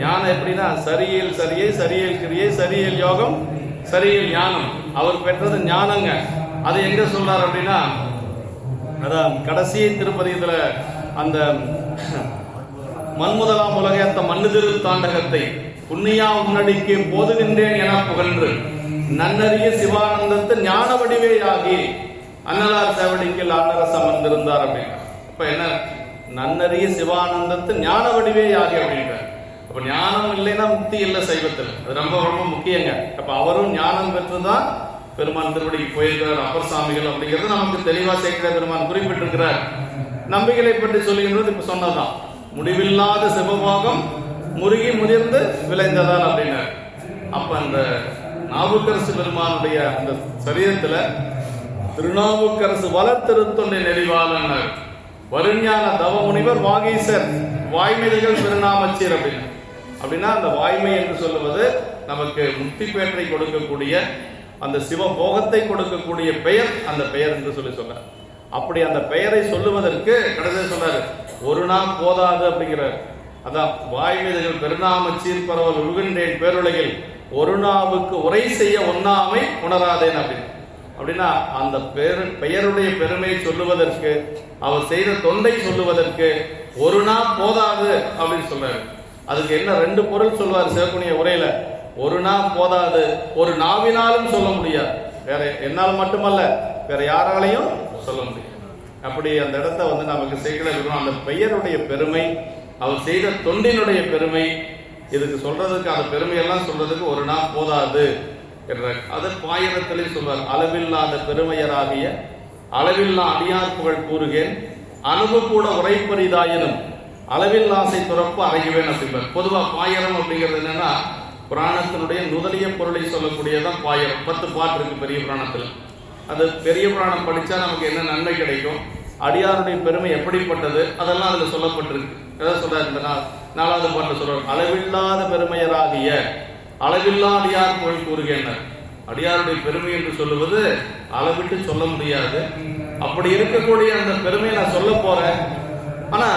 ஞானம் எப்படின்னா சரியில் சரியை, சரியல் கிரியை, சரியல் யோகம், சரியல் ஞானம். அவர் பெற்றது ஞானங்க. அது எங்க சொல்றாரு அப்படின்னா, அதான் கடைசி திருப்பதியத்துல அந்த மண்முதலாம் உலகத்த மண்ணு திரு தாண்டகத்தை புண்ணியா உன்னடிக்கு போதுகின்றேன் என புகன்று நன்னறிய சிவானந்தத்தை ஞான வடிவே ஆகி அன்னலார் சேவடிக்கில் ஆண்டரச அமர்ந்திருந்தார் அப்படின்னா. அப்ப என்ன, நன்னறிய சிவானந்தத்தை ஞான வடிவே ஆகி அப்படின்ற. அப்ப ஞானம் இல்லைன்னா முக்தி இல்லை சைவத்தில். அது ரொம்ப ரொம்ப முக்கியங்க. அப்ப அவரும் ஞானம் பெற்றுதான் பெருமான் திருவடிக்கு போயிருக்கிறார். அப்பர் சாமிகள் அப்படிங்கிறது நமக்கு தெளிவா சேக்கிழார் பெருமான் குறிப்பிட்டிருக்கிறார். நம்பிக்கைகளை பற்றி சொல்லுகின்றது இப்ப சொன்னதுதான். முடிவில்லாத சிவபாகம் முருகி முதிர்ந்து விளைந்ததால் அப்படின்னார். அப்ப அந்த நாவுக்கரசு பெருமானுடைய அந்த சரீரத்துல திருநாவுக்கரசு வளர்த்திருத்தொண்டை நெறிவாளன் வருஞான தவ முனிவர் வாகீசர் வாய்மைகள் பெருநாமச்சீர் அப்படின்னு. அப்படின்னா அந்த வாய்மை என்று சொல்லுவது நமக்கு முக்தி பேற்றை கொடுக்கக்கூடிய அந்த சிவபோகத்தை கொடுக்கக்கூடிய பெயர், அந்த பெயர் என்று சொல்றார். அப்படி அந்த பெயரை சொல்லுவதற்கு கடைசி சொன்னாரு, ஒரு நாள் போதாது அப்படிங்கிறார். அதான் வாய்மைகள் பெருநாம சீர்பரவல் உருகின்றேன் பேருலகில் ஒரு நாவுக்கு உரை செய்ய ஒண்ணாமை உணராதேன் அப்படின்னு. அப்படின்னா அந்த பெயருடைய பெருமையை சொல்லுவதற்கு, அவர் செய்த தொண்டை சொல்லுவதற்கு ஒரு நாள் போதாது அப்படின்னு சொல்றாரு. அதுக்கு என்ன ரெண்டு பொருள் சொல்வார் சிவப்புனிய உரையில. ஒரு நாள் போதாது, ஒரு நாவினாலும் சொல்ல முடியாது. வேற என்னால் மட்டுமல்ல, வேற யாராலையும் சொல்ல முடியாது. அப்படி அந்த இடத்த வந்து நமக்கு சேர்க்கணும். அந்த பெயருடைய பெருமை, அவர் செய்த தொண்டினுடைய பெருமை, இதுக்கு சொல்றதுக்கு அந்த பெருமையெல்லாம் சொல்றதுக்கு ஒரு நாள் போதாது என்ற அது பாயிரத்திலே சொல்வார். அளவில்லாத பெருமையராகிய அளவில்லா அடியார் புகழ் கூறுகேன் அனுபவ கூட உரைப்பரிதாயினும் அளவில் ஆசை துறப்பு அறையுவேன் அப்படின்பார். பொதுவா பாயிரம் அப்படிங்கிறது என்னன்னா, புராணத்தினுடைய நுதலிய பொருளை சொல்லக்கூடியதான் பாயிரம். 10 பாட்டு இருக்கு பெரிய புராணத்துல. அது பெரிய புராணம் படிச்சா நமக்கு என்ன நன்மை கிடைக்கும், அடியாருடைய பெருமை எப்படிப்பட்டது, அதெல்லாம் அதுல சொல்லப்பட்டிருக்கு. எதாவது சொல்றாரு, இந்த 4வது பாட்டுல சொல்றாரு, அளவில்லாத பெருமையராகிய அளவில்லா அடியார் புகழ் கூறுகின்றனர். அடியாருடைய பெருமை என்று சொல்லுவது அளவிட்டு சொல்ல முடியாது. அப்படி இருக்கக்கூடிய அந்த பெருமையை நான் சொல்ல போறேன். ஆனா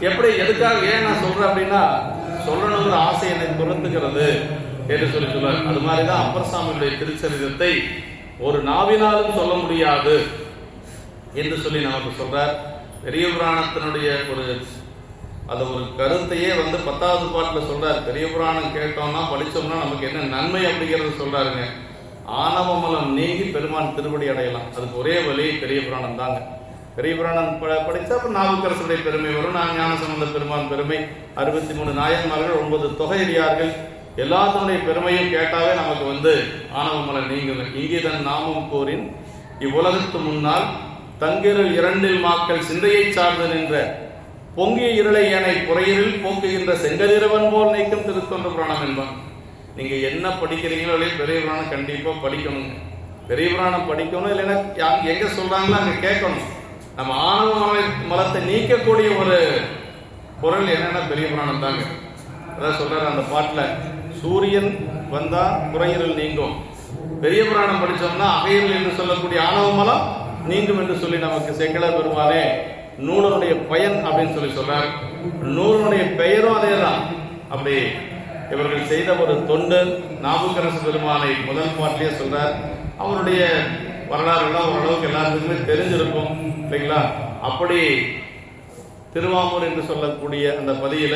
எப்படி, எதுக்காக, ஏன் நான் சொல்றேன் அப்படின்னா, சொல்லணுங்கிற ஆசை என்னை பொறுத்துக்கிறது என்று சொல்லுவார். அது மாதிரிதான் அப்பர் சாமியுடைய திருச்சரிதத்தை ஒரு நாவினாலும் சொல்ல முடியாது என்று சொல்லி நமக்கு சொல்றார். பெரிய புராணத்தினுடைய ஒரு கருத்தையே வந்து 10வது பாட்டுல சொல்றார். பெரிய புராணம் கேட்டோம்னா படிச்சோம்னா நமக்கு என்ன நன்மை அப்படிங்கிறது சொல்றாருங்க. ஆணவமலம் நீங்கி பெருமான் திருவடி அடையலாம். அதுக்கு ஒரே வழி பெரிய புராணம் தாங்க. பெரிய புராணம் படிச்சா அப்ப நாவுக்கரசுடைய பெருமை வரும், ஞானசம்பந்த பெருமான் பெருமை, 63 நாயன்மார்கள், 9 தொகையடியார்கள், எல்லாத்தினுடைய பெருமையும் கேட்டாவே நமக்கு வந்து ஆணவமலம் நீங்குது. இங்கேதன் நாமம் கூறின் இவ்வுலகத்து முன்னால் தங்கிருள் 2 மாக்கள் சிந்தையை சார்ந்து நின்ற பொங்கிய இருளை ஏனை புறையிரில் போக்குகின்ற செங்கதிரவன் போல் நீக்கும் திருத்தொண்ட புராணம் என்பான். நீங்க என்ன படிக்கிறீங்களோ இல்லையா, பெரிய புராணம் கண்டிப்பா படிக்கணுங்க. பெரிய புராணம் படிக்கணும், இல்லைன்னா எங்க சொல்றாங்களோ அங்க கேட்கணும். நம்ம ஆணவ மலத்தை நீக்கக்கூடிய ஒரு பொருள் என்னன்னா பெரிய புராணம் தாங்க. அதான் சொல்றாரு அந்த பாட்டுல, சூரியன் வந்தா புறையிரல் நீங்கும், பெரிய புராணம் படிச்சோம்னா அகையல் என்று சொல்லக்கூடிய ஆணவ மலம் நீங்கும் என்று சொல்லி நமக்கு சேக்கிழார் பெருமானே நூலனுடைய பயன் அப்படின்னு சொல்லி சொல்றாரு. நூலனுடைய பெயரும் அதேதான். அப்படி இவர்கள் செய்த ஒரு தொண்டு நாவுக்கரசு பெருமானை முதல் பாட்டிலே சொல்றார். அவருடைய வரலாறுலாம் ஓரளவுக்கு எல்லாத்துக்குமே தெரிஞ்சிருக்கும் இல்லைங்களா? அப்படி திருவாமூர் என்று சொல்லக்கூடிய அந்த பதியில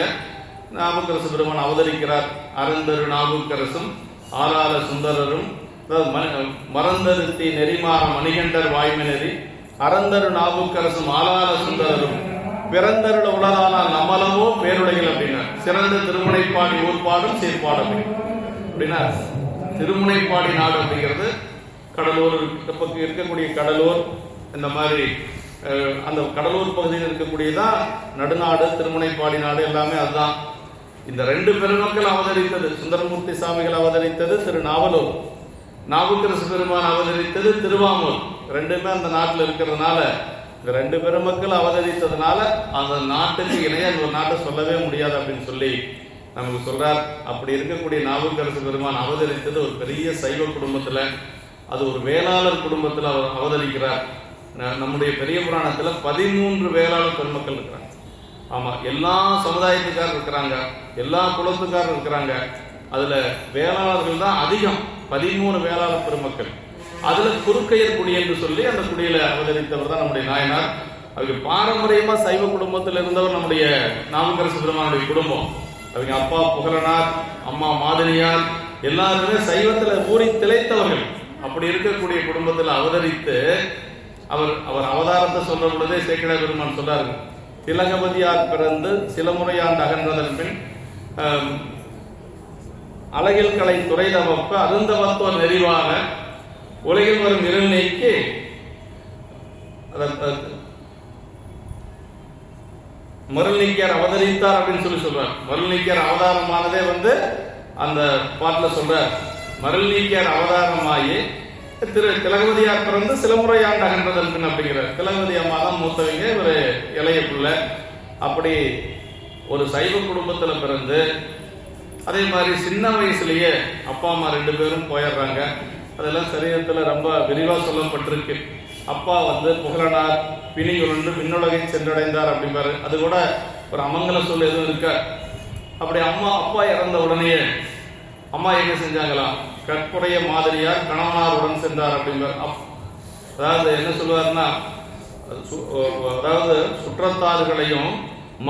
நாவுக்கரசு பெருமான் அவதரிக்கிறார். அருந்தரு நாவுக்கரசும் ஆளாள சுந்தரரும், மறந்தருத்தி நெறிமாற மணிகண்டர் வாய்மைநெறி அறந்தரு நாவுக்கரசும் ஆளாள சுந்தரரும் பிறந்தருட உலகானால் நம்மளவோ பேருடைகள் அப்படின்னா சிறந்த திருமுனைப்பாடி ஊர்பாடும் சீர்பாடும் அப்படின்னா திருமுனைப்பாடி நாடு அப்படிங்கிறது கடலூர் பக்கம் இருக்கக்கூடிய கடலூர், இந்த மாதிரி அந்த கடலூர் பகுதியில் இருக்கக்கூடியதான் நடுநாடு, திருமுனைப்பாடி நாடு எல்லாமே அதுதான். இந்த ரெண்டு பெருமக்கள் அவதரித்தது சுந்தரமூர்த்தி சாமிகள் அவதரித்தது திருநாவலூர், நாவுக்கரசு பெருமான் அவதரித்தது திருவாமூர். ரெண்டுமே அந்த நாட்டில் இருக்கிறதுனால இந்த ரெண்டு பெருமக்கள் அவதரித்ததுனால அந்த நாட்டுக்கு இணைய ஒரு நாட்டை சொல்லவே முடியாது அப்படின்னு சொல்லி நமக்கு சொல்றார். அப்படி இருக்கக்கூடிய நாவுக்கரசு பெருமான் அவதரித்தது ஒரு பெரிய சைவ குடும்பத்துல, அது ஒரு வேளாளர் குடும்பத்தில் அவர் அவதரிக்கிறார். நம்முடைய பெரிய புராணத்துல 13 வேளாளர் பெருமக்கள் இருக்கிறாங்க. ஆமா, எல்லா சமுதாயத்துக்காரர் இருக்கிறாங்க, எல்லா குலத்துக்காரர் இருக்கிறாங்க. அதுல வேளாளர்கள் தான் அதிகம், 13 வேளாளர் பெருமக்கள். அதுல குறுக்கையர் குடி என்று சொல்லி அந்த குடியில அவதரித்தவர் தான் நம்முடைய நாயனார். அவருக்கு பாரம்பரியமா சைவ குடும்பத்தில் இருந்தவர் நம்முடைய நாவுக்கரசு பெருமானுடைய குடும்பம். அவங்க அப்பா புகழனார், அம்மா மாதினியார், எல்லாருமே சைவத்துல ஊறி திளைத்தவர்கள். அப்படி இருக்கக்கூடிய குடும்பத்தில் அவதரித்து அவர் அவதாரத்தை சொல்ற பொழுதே சேக்கிழார் பெருமான் சொல்றாரு, திலகவதியார் பிறந்து சில முறையாண்டு அகன்றதன் பின் அழகில் கலை துறை தவப்ப அருந்தவத்துவ நெறிவான உலகில் வரும் இருள் நீக்கி மருள் நீக்கியார் அவதரித்தார் அப்படின்னு சொல்லி சொல்றார். மருள் நீக்கியார் அவதாரமானதே அந்த பாட்டுல சொல்றார். மருள் நீக்கியார் அவதாரமாயி திலகவதியார் பிறந்து சில முறையாண்டு அகன்றதன் பின் அப்படிங்கிறார். திலகவதி அம்மா தான் மூத்தவங்க, இவர் இளைய பிள்ளை. அப்படி ஒரு சைவ குடும்பத்துல பிறந்து அதே மாதிரி சின்ன வயசுலயே அப்பா அம்மா 2 பேரும் போயிடுறாங்க. அதெல்லாம் சரீரத்துல ரொம்ப விரிவா சொல்லப்பட்டிருக்கு. அப்பா புகழனார் பிணிகுலன்று விண்ணுலகை சென்றடைந்தார் அப்படிம்பாரு. அது கூட ஒரு அமங்கல சொல் எதுவும் இருக்க. அப்படி அப்பா இறந்த உடனே அம்மா என்ன செஞ்சாங்களாம், கற்புடைய மாதிரியார் கணவனாருடன் சென்றார் அப்படிம்பார். அதாவது என்ன சொல்லுவாருன்னா, அதாவது சுற்றத்தார்களையும்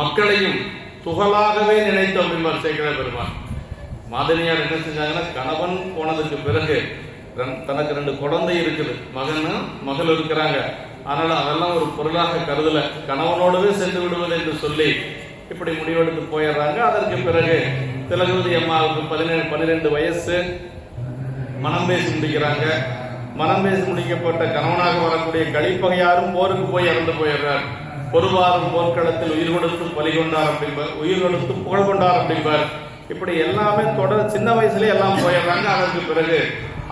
மக்களையும் துகளாகவே நினைத்து அப்படிம்பார் சேக்கிழார் பெருமான். மாதினியார் என்ன செஞ்சாங்கன்னா, கணவன் போனதுக்கு பிறகு தனக்கு 2 குழந்தை இருக்குது, மகனும் மகள் இருக்கிறாங்க. அதனால அதெல்லாம் ஒரு பொருளாக கருதல, கணவனோடவே சென்று விடுவது என்று சொல்லி இப்படி முடிவெடுத்து போயிடுறாங்க. அதற்கு பிறகு திலகவதி அம்மாவுக்கு 12 வயசு, மனம் பேசி முடிக்கிறாங்க. மனம் பேசி முடிக்கப்பட்ட கணவனாக வரக்கூடிய கலிப்பகையாரும் போருக்கு போய் இறந்து போயிடுறார். பொறுவாரும் போர்க்களத்தில் உயிர் கொடுத்து பலி கொண்டார் அப்படிம்பார், உயிர் கொடுத்து புகழ் கொண்டார் அப்படிம்பார். இப்படி எல்லாமே தொடர் சின்ன வயசுல எல்லாம் போயிடுறாங்க. அதற்கு பிறகு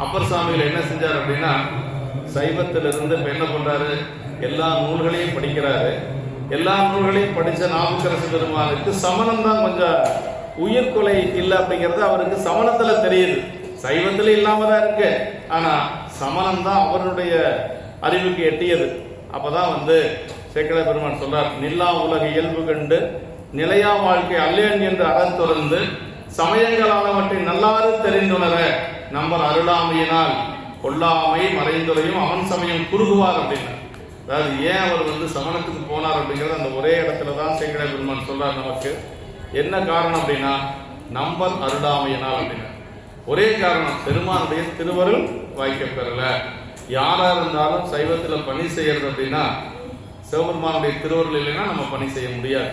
அப்பர் சாமிகள் என்ன செஞ்சார் அப்படின்னா, சைவத்திலிருந்து என்ன பண்றாரு, எல்லா நூல்களையும் படிக்கிறாரு. எல்லா நூல்களையும் படிச்ச நாவுக்கரசு பெருமானுக்கு சமணம் தான் கொஞ்சம் உயிர் கொலை இல்லை அப்படிங்கிறது அவருக்கு சமணத்துல தெரியுது. சைவத்துல இல்லாம தான் இருக்கு, ஆனா சமணம் தான் அவருடைய அறிவுக்கு எட்டியது. அப்பதான் சேக்கிழார் பெருமான் சொல்றார், நில்லா உலக இயல்பு கண்டு நிலையா வாழ்க்கை அல்லேன் என்று அறத் தொடர்ந்து சமயங்களானவற்றை நல்லாறு தெரிந்துணர நம்பர் அருளாமையினால் கொல்லாமை மறைந்துரையும் அவன் சமயம் குறுகுவார் அப்படின்னா. அதாவது ஏன் அவர் சமணத்துக்கு போனார் அப்படிங்கிறது அந்த ஒரே இடத்துல தான் சேக்கிழார் பெருமான் சொல்றார். நமக்கு என்ன காரணம் அப்படின்னா, நம்பர் அருளாமையினால் அப்படின்னா ஒரே காரணம், பெருமானுடைய திருவருள் வாய்க்க பெறல. யாரா இருந்தாலும் சைவத்துல பணி செய்யறது அப்படின்னா சிவபெருமானுடைய திருவருள் இல்லைன்னா நம்ம பணி செய்ய முடியாது.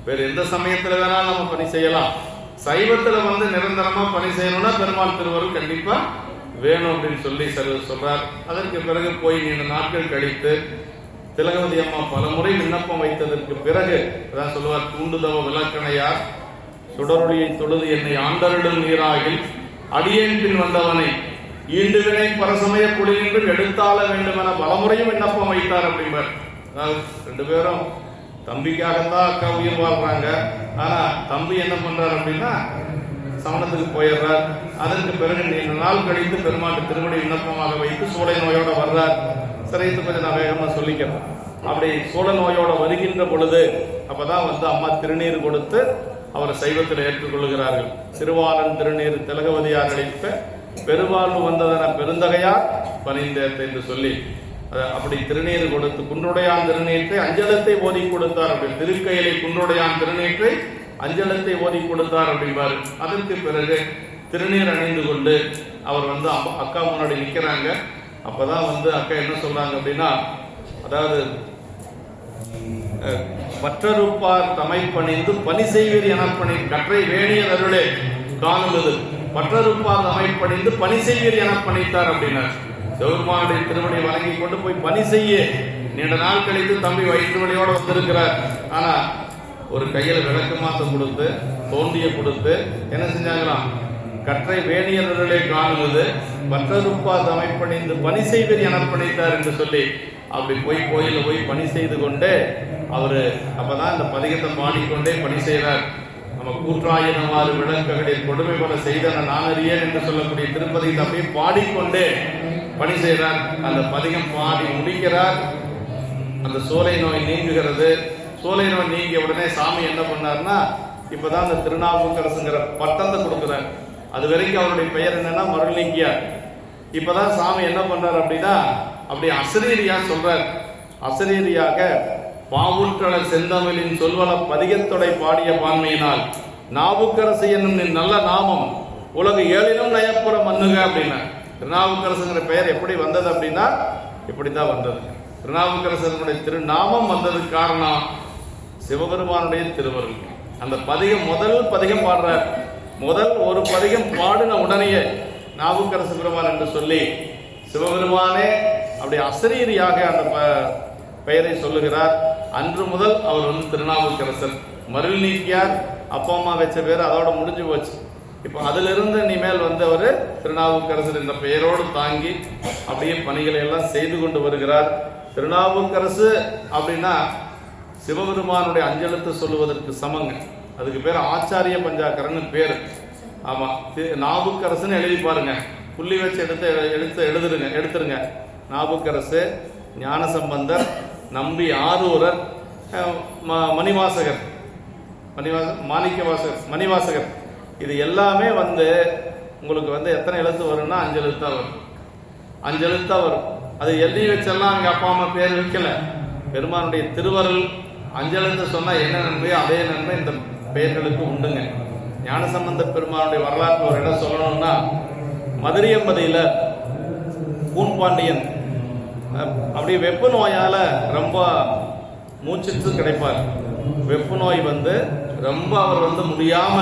வேற எந்த சமயத்துல வேணாலும் நம்ம பணி செய்யலாம். சைவத்துல நிரந்தரமா பணி செய்யணும்னா பெருமாள் திருவருள் கண்டிப்பா வேணும் அப்படின்னு சொல்லி சொல்றார். அதற்கு பிறகு போய் நீண்ட நாட்கள் கழித்து திலகவதி அம்மா பலமுறை விண்ணப்பம் வைத்ததற்கு பிறகு அதான் சொல்லுவார், தூண்டுதவ விளக்கணையார் சுடரொளியை தொழுது என்னை ஆண்டருடும் நீராகில் அடியேன் பின் வந்தவனை ஈண்டு வினை பரசமய குளிரின்று எடுத்தாள வேண்டும் என பலமுறையும் விண்ணப்பம் வைத்தார் அப்படிம்பார். அதாவது 2 பேரும் தம்பிக்காகத்தான் அக்கா உயிர் வாழ்றாங்க. ஆனா தம்பி என்ன பண்றாரு அப்படின்னா சமணத்துக்கு போயிடுறார். அதற்கு பிறகு நீண்ட நாள் கழித்து பெருமாட்டு திருமணி விண்ணப்பமாக வைத்து சூளை நோயோட வர்றார். சரித்து கொஞ்சம் நான் வேகமா சொல்லிக்கிறேன். அப்படி சூளை நோயோட வருகின்ற பொழுது அப்பதான் அம்மா திருநீர் கொடுத்து அவரை சைவத்தில் ஏற்றுக்கொள்கிறார்கள். சிறுவாளன் திருநீர் திலகவதியார் அளித்த பெருவாழ்வு வந்ததென பெருந்தகையார் பணிந்தேற்ற என்று சொல்லி அப்படி திருநீர் கொடுத்து குன்றுடையான் திருநீற்றை அஞ்சலத்தை ஓதி கொடுத்தார். அப்படி திருக்கையிலை குன்றுடையான் திருநீற்றை அஞ்சலத்தை ஓதி கொடுத்தார் அப்படின்பாரு. அதற்கு பிறகு திருநீர் அணிந்து கொண்டு அவர் அக்கா முன்னாடி நிற்கிறாங்க. அப்பதான் அக்கா என்ன சொல்றாங்க அப்படின்னா, அதாவது பற்றறுப்பார் தமை பணிந்து பணி செய்வீர் என பணி கற்றை வேணியர் அருளே காணுவது பற்றறுப்பார் தமை பணிந்து பணி செய்வீர் என பணித்தார் அப்படின்னார். சிவபெருமானுடைய திருவடி வழங்கி கொண்டு போய் பணி செய்ய நீண்ட நாள் கழித்து தம்பி வயிற்று வழியோட வந்திருக்கிறார். ஆனா ஒரு கையில விளக்கு மாத்தம் கொடுத்து தோண்டிய கொடுத்து என்ன செஞ்சாங்களாம், கற்றை வேணியர்களே காணுவது பற்றறுப்பார் தமை பணிந்து பணி செய்வீர் என பணித்தார் என்று சொல்லி அப்படி போய் கோயில போய் பணி செய்து கொண்டே அவரு அப்பதான் இந்த பதிகத்தை பாடிக்கொண்டே பணி செய்கிறார். நம்ம கூற்றாயினமாறு விளக்ககளில் கொடுமை போல செய்தன நானறியேன் என்று சொல்லக்கூடிய திருப்பதிகத்தை அப்படியே பாடிக்கொண்டே பணி செய்கிறார். அந்த பதிகம் பாடி முடிக்கிறார். அந்த சோலை நோய் நீங்குகிறது. சோலை நோய் நீங்கிய உடனே சாமி என்ன பண்ணார்னா, இப்பதான் அந்த திருநாவுக்கரசுங்கிற பட்டத்தை கொடுக்கிறார். அது வரைக்கும் அவருடைய பெயர் என்னன்னா மருள்நீங்கியார். இப்பதான் சாமி என்ன பண்றார் அப்படின்னா, அப்படி அசரீரியா சொல்றார். அசரீரியாக பாவுற்றளர் செந்தமிழின் சொல்வள பதிகத்தொடை பாடிய பான்மையினால் நாவுக்கரசு என்னும் நல்ல நாமம் உலகு ஏழிலும் நயப்புற மன்னுக அப்படின்னா. திருநாவுக்கரசுங்கிற பெயர் எப்படி வந்தது அப்படின்னா இப்படித்தான் வந்தது. திருநாவுக்கரசனுடைய திருநாமம் வந்ததுக்கு காரணம் சிவபெருமானுடைய திருவருள். அந்த பதிகம் முதல் பதிகம் பாடுறார். முதல் ஒரு பதிகம் பாடின உடனேயே நாவுக்கரசு பெருமான் என்று சொல்லி சிவபெருமானே அப்படி அசரீரியாக அந்த பெயரை சொல்லுகிறார். அன்று முதல் அவர் திருநாவுக்கரசர். மருள் நீக்கியார் அப்பா அம்மா வச்ச பேர் அதோட முடிஞ்சு போச்சு. இப்போ அதிலிருந்து இனிமேல் அவர் திருநாவுக்கரசர் என்ற பெயரோடு தாங்கி அப்படியே பணிகளை எல்லாம் செய்து கொண்டு வருகிறார். திருநாவுக்கரசு அப்படின்னா சிவபெருமானுடைய அஞ்செழுத்து சொல்லுவதற்கு சமங்க. அதுக்கு பேர் ஆச்சாரிய பஞ்சாக்கரன்னு பேர். ஆமா, நாவுக்கரசுன்னு எழுதி பாருங்க, புள்ளி வச்சு எடுத்துருங்க. நாவுக்கரசு, ஞானசம்பந்தர், நம்பி ஆரூரர், மணிவாசகர், மாணிக்கவாசகர், மணிவாசகர், இது எல்லாமே உங்களுக்கு எத்தனை எழுத்து வரும்னா 5 எழுத்தா வரும். 5 எழுத்தா வரும். அது எழுதி வச்செல்லாம் அவங்க அப்பா அம்மா பேர் வைக்கல. பெருமானுடைய திருவருள் 5 எழுத்து சொன்னா என்ன நன்மையோ அதே நன்மை இந்த பெயர்களுக்கு உண்டுங்க. ஞானசம்பந்த பெருமானுடைய வரலாற்று ஒரு இடம் சொல்லணும்னா, மதுரையம்பதியில பூன்பாண்டியன் அப்படியே வெப்பு நோயால ரொம்ப மூச்சிட்டு கிடைப்பார். வெப்பு நோய் ரொம்ப அவர் முடியாம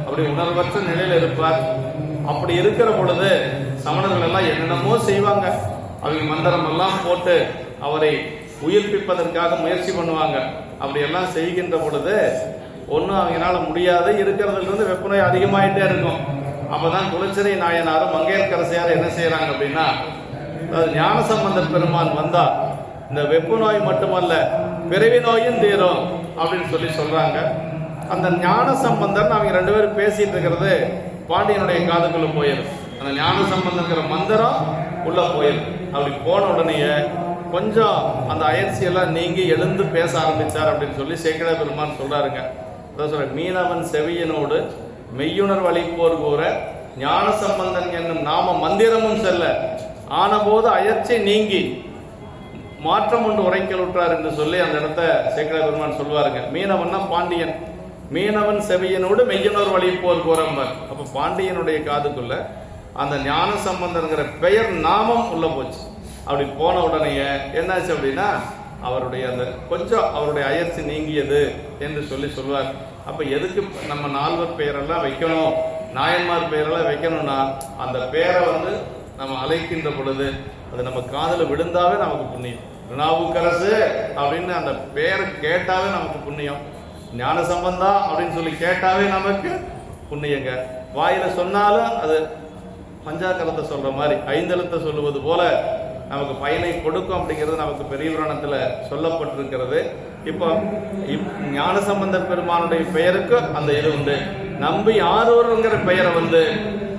அப்படி உணர்வற்ற நிலையில இருப்பார். அப்படி இருக்கிற பொழுது சமணர்கள் எல்லாம் என்னென்னமோ செய்வாங்க. அவங்க மந்திரம் எல்லாம் போட்டு அவரை உயிர்ப்பிப்பதற்காக முயற்சி பண்ணுவாங்க. அப்படி எல்லாம் செய்கின்ற பொழுது ஒன்றும் அவங்களால முடியாது. இருக்கிறதுல இருந்து வெப்பு நோய் அதிகமாயிட்டே இருக்கும். அப்பதான் குலச்சிறை நாயனாரும் மங்கையர்க்கரசியார் என்ன செய்யறாங்க அப்படின்னா, ஞானசம்பந்த பெருமான் வந்தா இந்த வெப்பு நோய் மட்டுமல்ல பிறவி நோயும் தீரும் அப்படின்னு சொல்றாங்க. அந்த ஞானசம்பந்தன் அவங்க 2 பேரும் பேசிட்டு இருக்கிறது பாண்டியனுடைய காதுக்குள்ள போயிடும். அந்த ஞானசம்பந்தங்கிற மந்திரம் உள்ள போயிடும். அப்படி போன உடனே கொஞ்சம் அந்த அயற்சியெல்லாம் நீங்கி எழுந்து பேச ஆரம்பிச்சார் அப்படின்னு சொல்லி சேக்கிழ பெருமான் சொல்றாருங்க. அதான் சொல்ற, மீனவன் செவியனோடு மெய்யுணர் வழிபோர் கூற ஞானசம்பந்தன் என்னும் நாம மந்திரமும் செல்ல ஆனபோது அயற்சி நீங்கி மாற்றம் ஒன்று உரைக்கலுற்றார் என்று சொல்லி அந்த இடத்த சேக்கிழ பெருமான் சொல்வாருங்க. மீனவன்னா பாண்டியன், மீனவன் செவியனோடு மெய்யுணர் வழிபோர் கூறம்பர். அப்ப பாண்டியனுடைய காதுக்குள்ள அந்த ஞான சம்பந்தங்கிற பெயர் நாமம் உள்ள போச்சு. அப்படி போன உடனே என்னாச்சு அப்படின்னா, அவருடைய அந்த கொஞ்சம் அவருடைய அயற்சி நீங்கியது என்று சொல்லுவார். அப்ப எதுக்கு நம்ம 4 பெயரெல்லாம் வைக்கணும், நாயன்மார் பெயரெல்லாம் வைக்கணும்னா, அந்த பெயரை நம்ம அழைக்கின்ற பொழுது அது நம்ம காதில் விழுந்தாவே நமக்கு புண்ணியம். திருநாவுக்கரசு அப்படின்னு அந்த பெயரை கேட்டாவே நமக்கு புண்ணியம். ஞான சம்பந்தா அப்படின்னு சொல்லி கேட்டாவே நமக்கு புண்ணியங்க. வாயில சொன்னாலும் அது பஞ்சாக்கரத்தை சொல்ற மாதிரி 5 எழுத்தை சொல்லுவது போல நமக்கு பயனை கொடுக்கும் அப்படிங்கிறது நமக்கு பெரிய புராணத்துல சொல்லப்பட்டிருக்கிறது. இப்போ ஞானசம்பந்த பெருமானுடைய பெயருக்கு அந்த இது உண்டு. நம்பி ஆரூருங்கிற பெயரை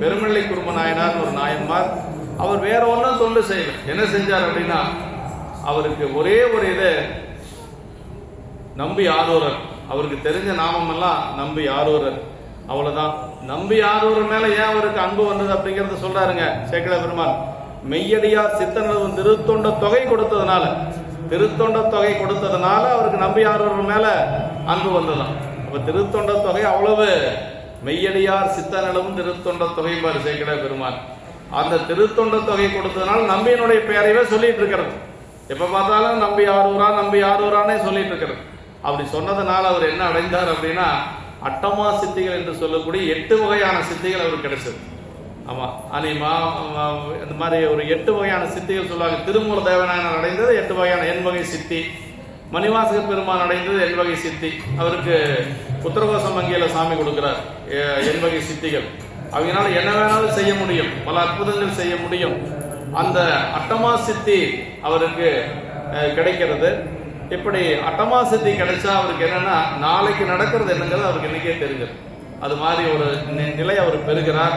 பெருமிழை குரும நாயனார் ஒரு நாயன்மார், அவர் வேற ஒன்றும் தொண்டு செய்யல. என்ன செஞ்சார் அப்படின்னா, அவருக்கு ஒரே ஒரு இது நம்பி ஆரூரர், அவருக்கு தெரிஞ்ச நாமமெல்லாம் நம்பி ஆரூரர், அவ்வளவுதான். நம்பி ஆரூரர் மேல ஏன் அவருக்கு அன்பு வந்தது அப்படிங்கறத சொல்றாருங்க சேக்கிழார் பெருமாள். மெய்யடியார் சித்தனதும் திருத்தொண்ட தொகை கொடுத்ததுனால, திருத்தொண்ட தொகை கொடுத்ததுனால அவருக்கு நம்பி ஆரூரர் மேல அன்பு வந்ததுதான். அப்ப திருத்தொண்ட தொகை அவ்வளவு, மெய்யடியார் சித்தனளவும் திருத்தொண்ட தொகை பாரு சேக்கிழார் பெருமாள். அந்த திருத்தொண்ட தொகை கொடுத்ததுனால நம்பியினுடைய பெயரைவே சொல்லிட்டு இருக்கிறது. எப்ப பார்த்தாலும் நம்பி ஆரூரா நம்பி ஆரூரானே சொல்லிட்டு இருக்கிறது. அப்படி சொன்னதுனால அவர் என்ன அடைந்தார் அப்படின்னா, அட்டமா சித்திகள் என்று சொல்லக்கூடிய 8 வகையான சித்திகள் அவருக்கு கிடைச்சது. ஆமா, அனிமா இந்த மாதிரி ஒரு 8 வகையான சித்திகள் சொல்லுவாங்க. திருமூல தேவநாயனர் அடைந்தது 8 வகையான எண்வகை சித்தி. மணிவாசக பெருமான் அடைந்தது எண்வகை சித்தி. அவருக்கு உத்தரகோசம் வங்கியில சாமி கொடுக்கிறார் எண்வகை சித்திகள். அவங்களால என்ன வேணாலும் செய்ய முடியும், பல அற்புதங்கள் செய்ய முடியும். அந்த அட்டமா சித்தி அவருக்கு கிடைக்கிறது. இப்படி அட்டமா சித்தி கிடைச்சா அவருக்கு என்னன்னா, நாளைக்கு நடக்கிறது என்னங்கிறது அவருக்கு இன்னைக்கே தெரிஞ்சது. அது மாதிரி ஒரு நிலை அவர் பெறுகிறார்.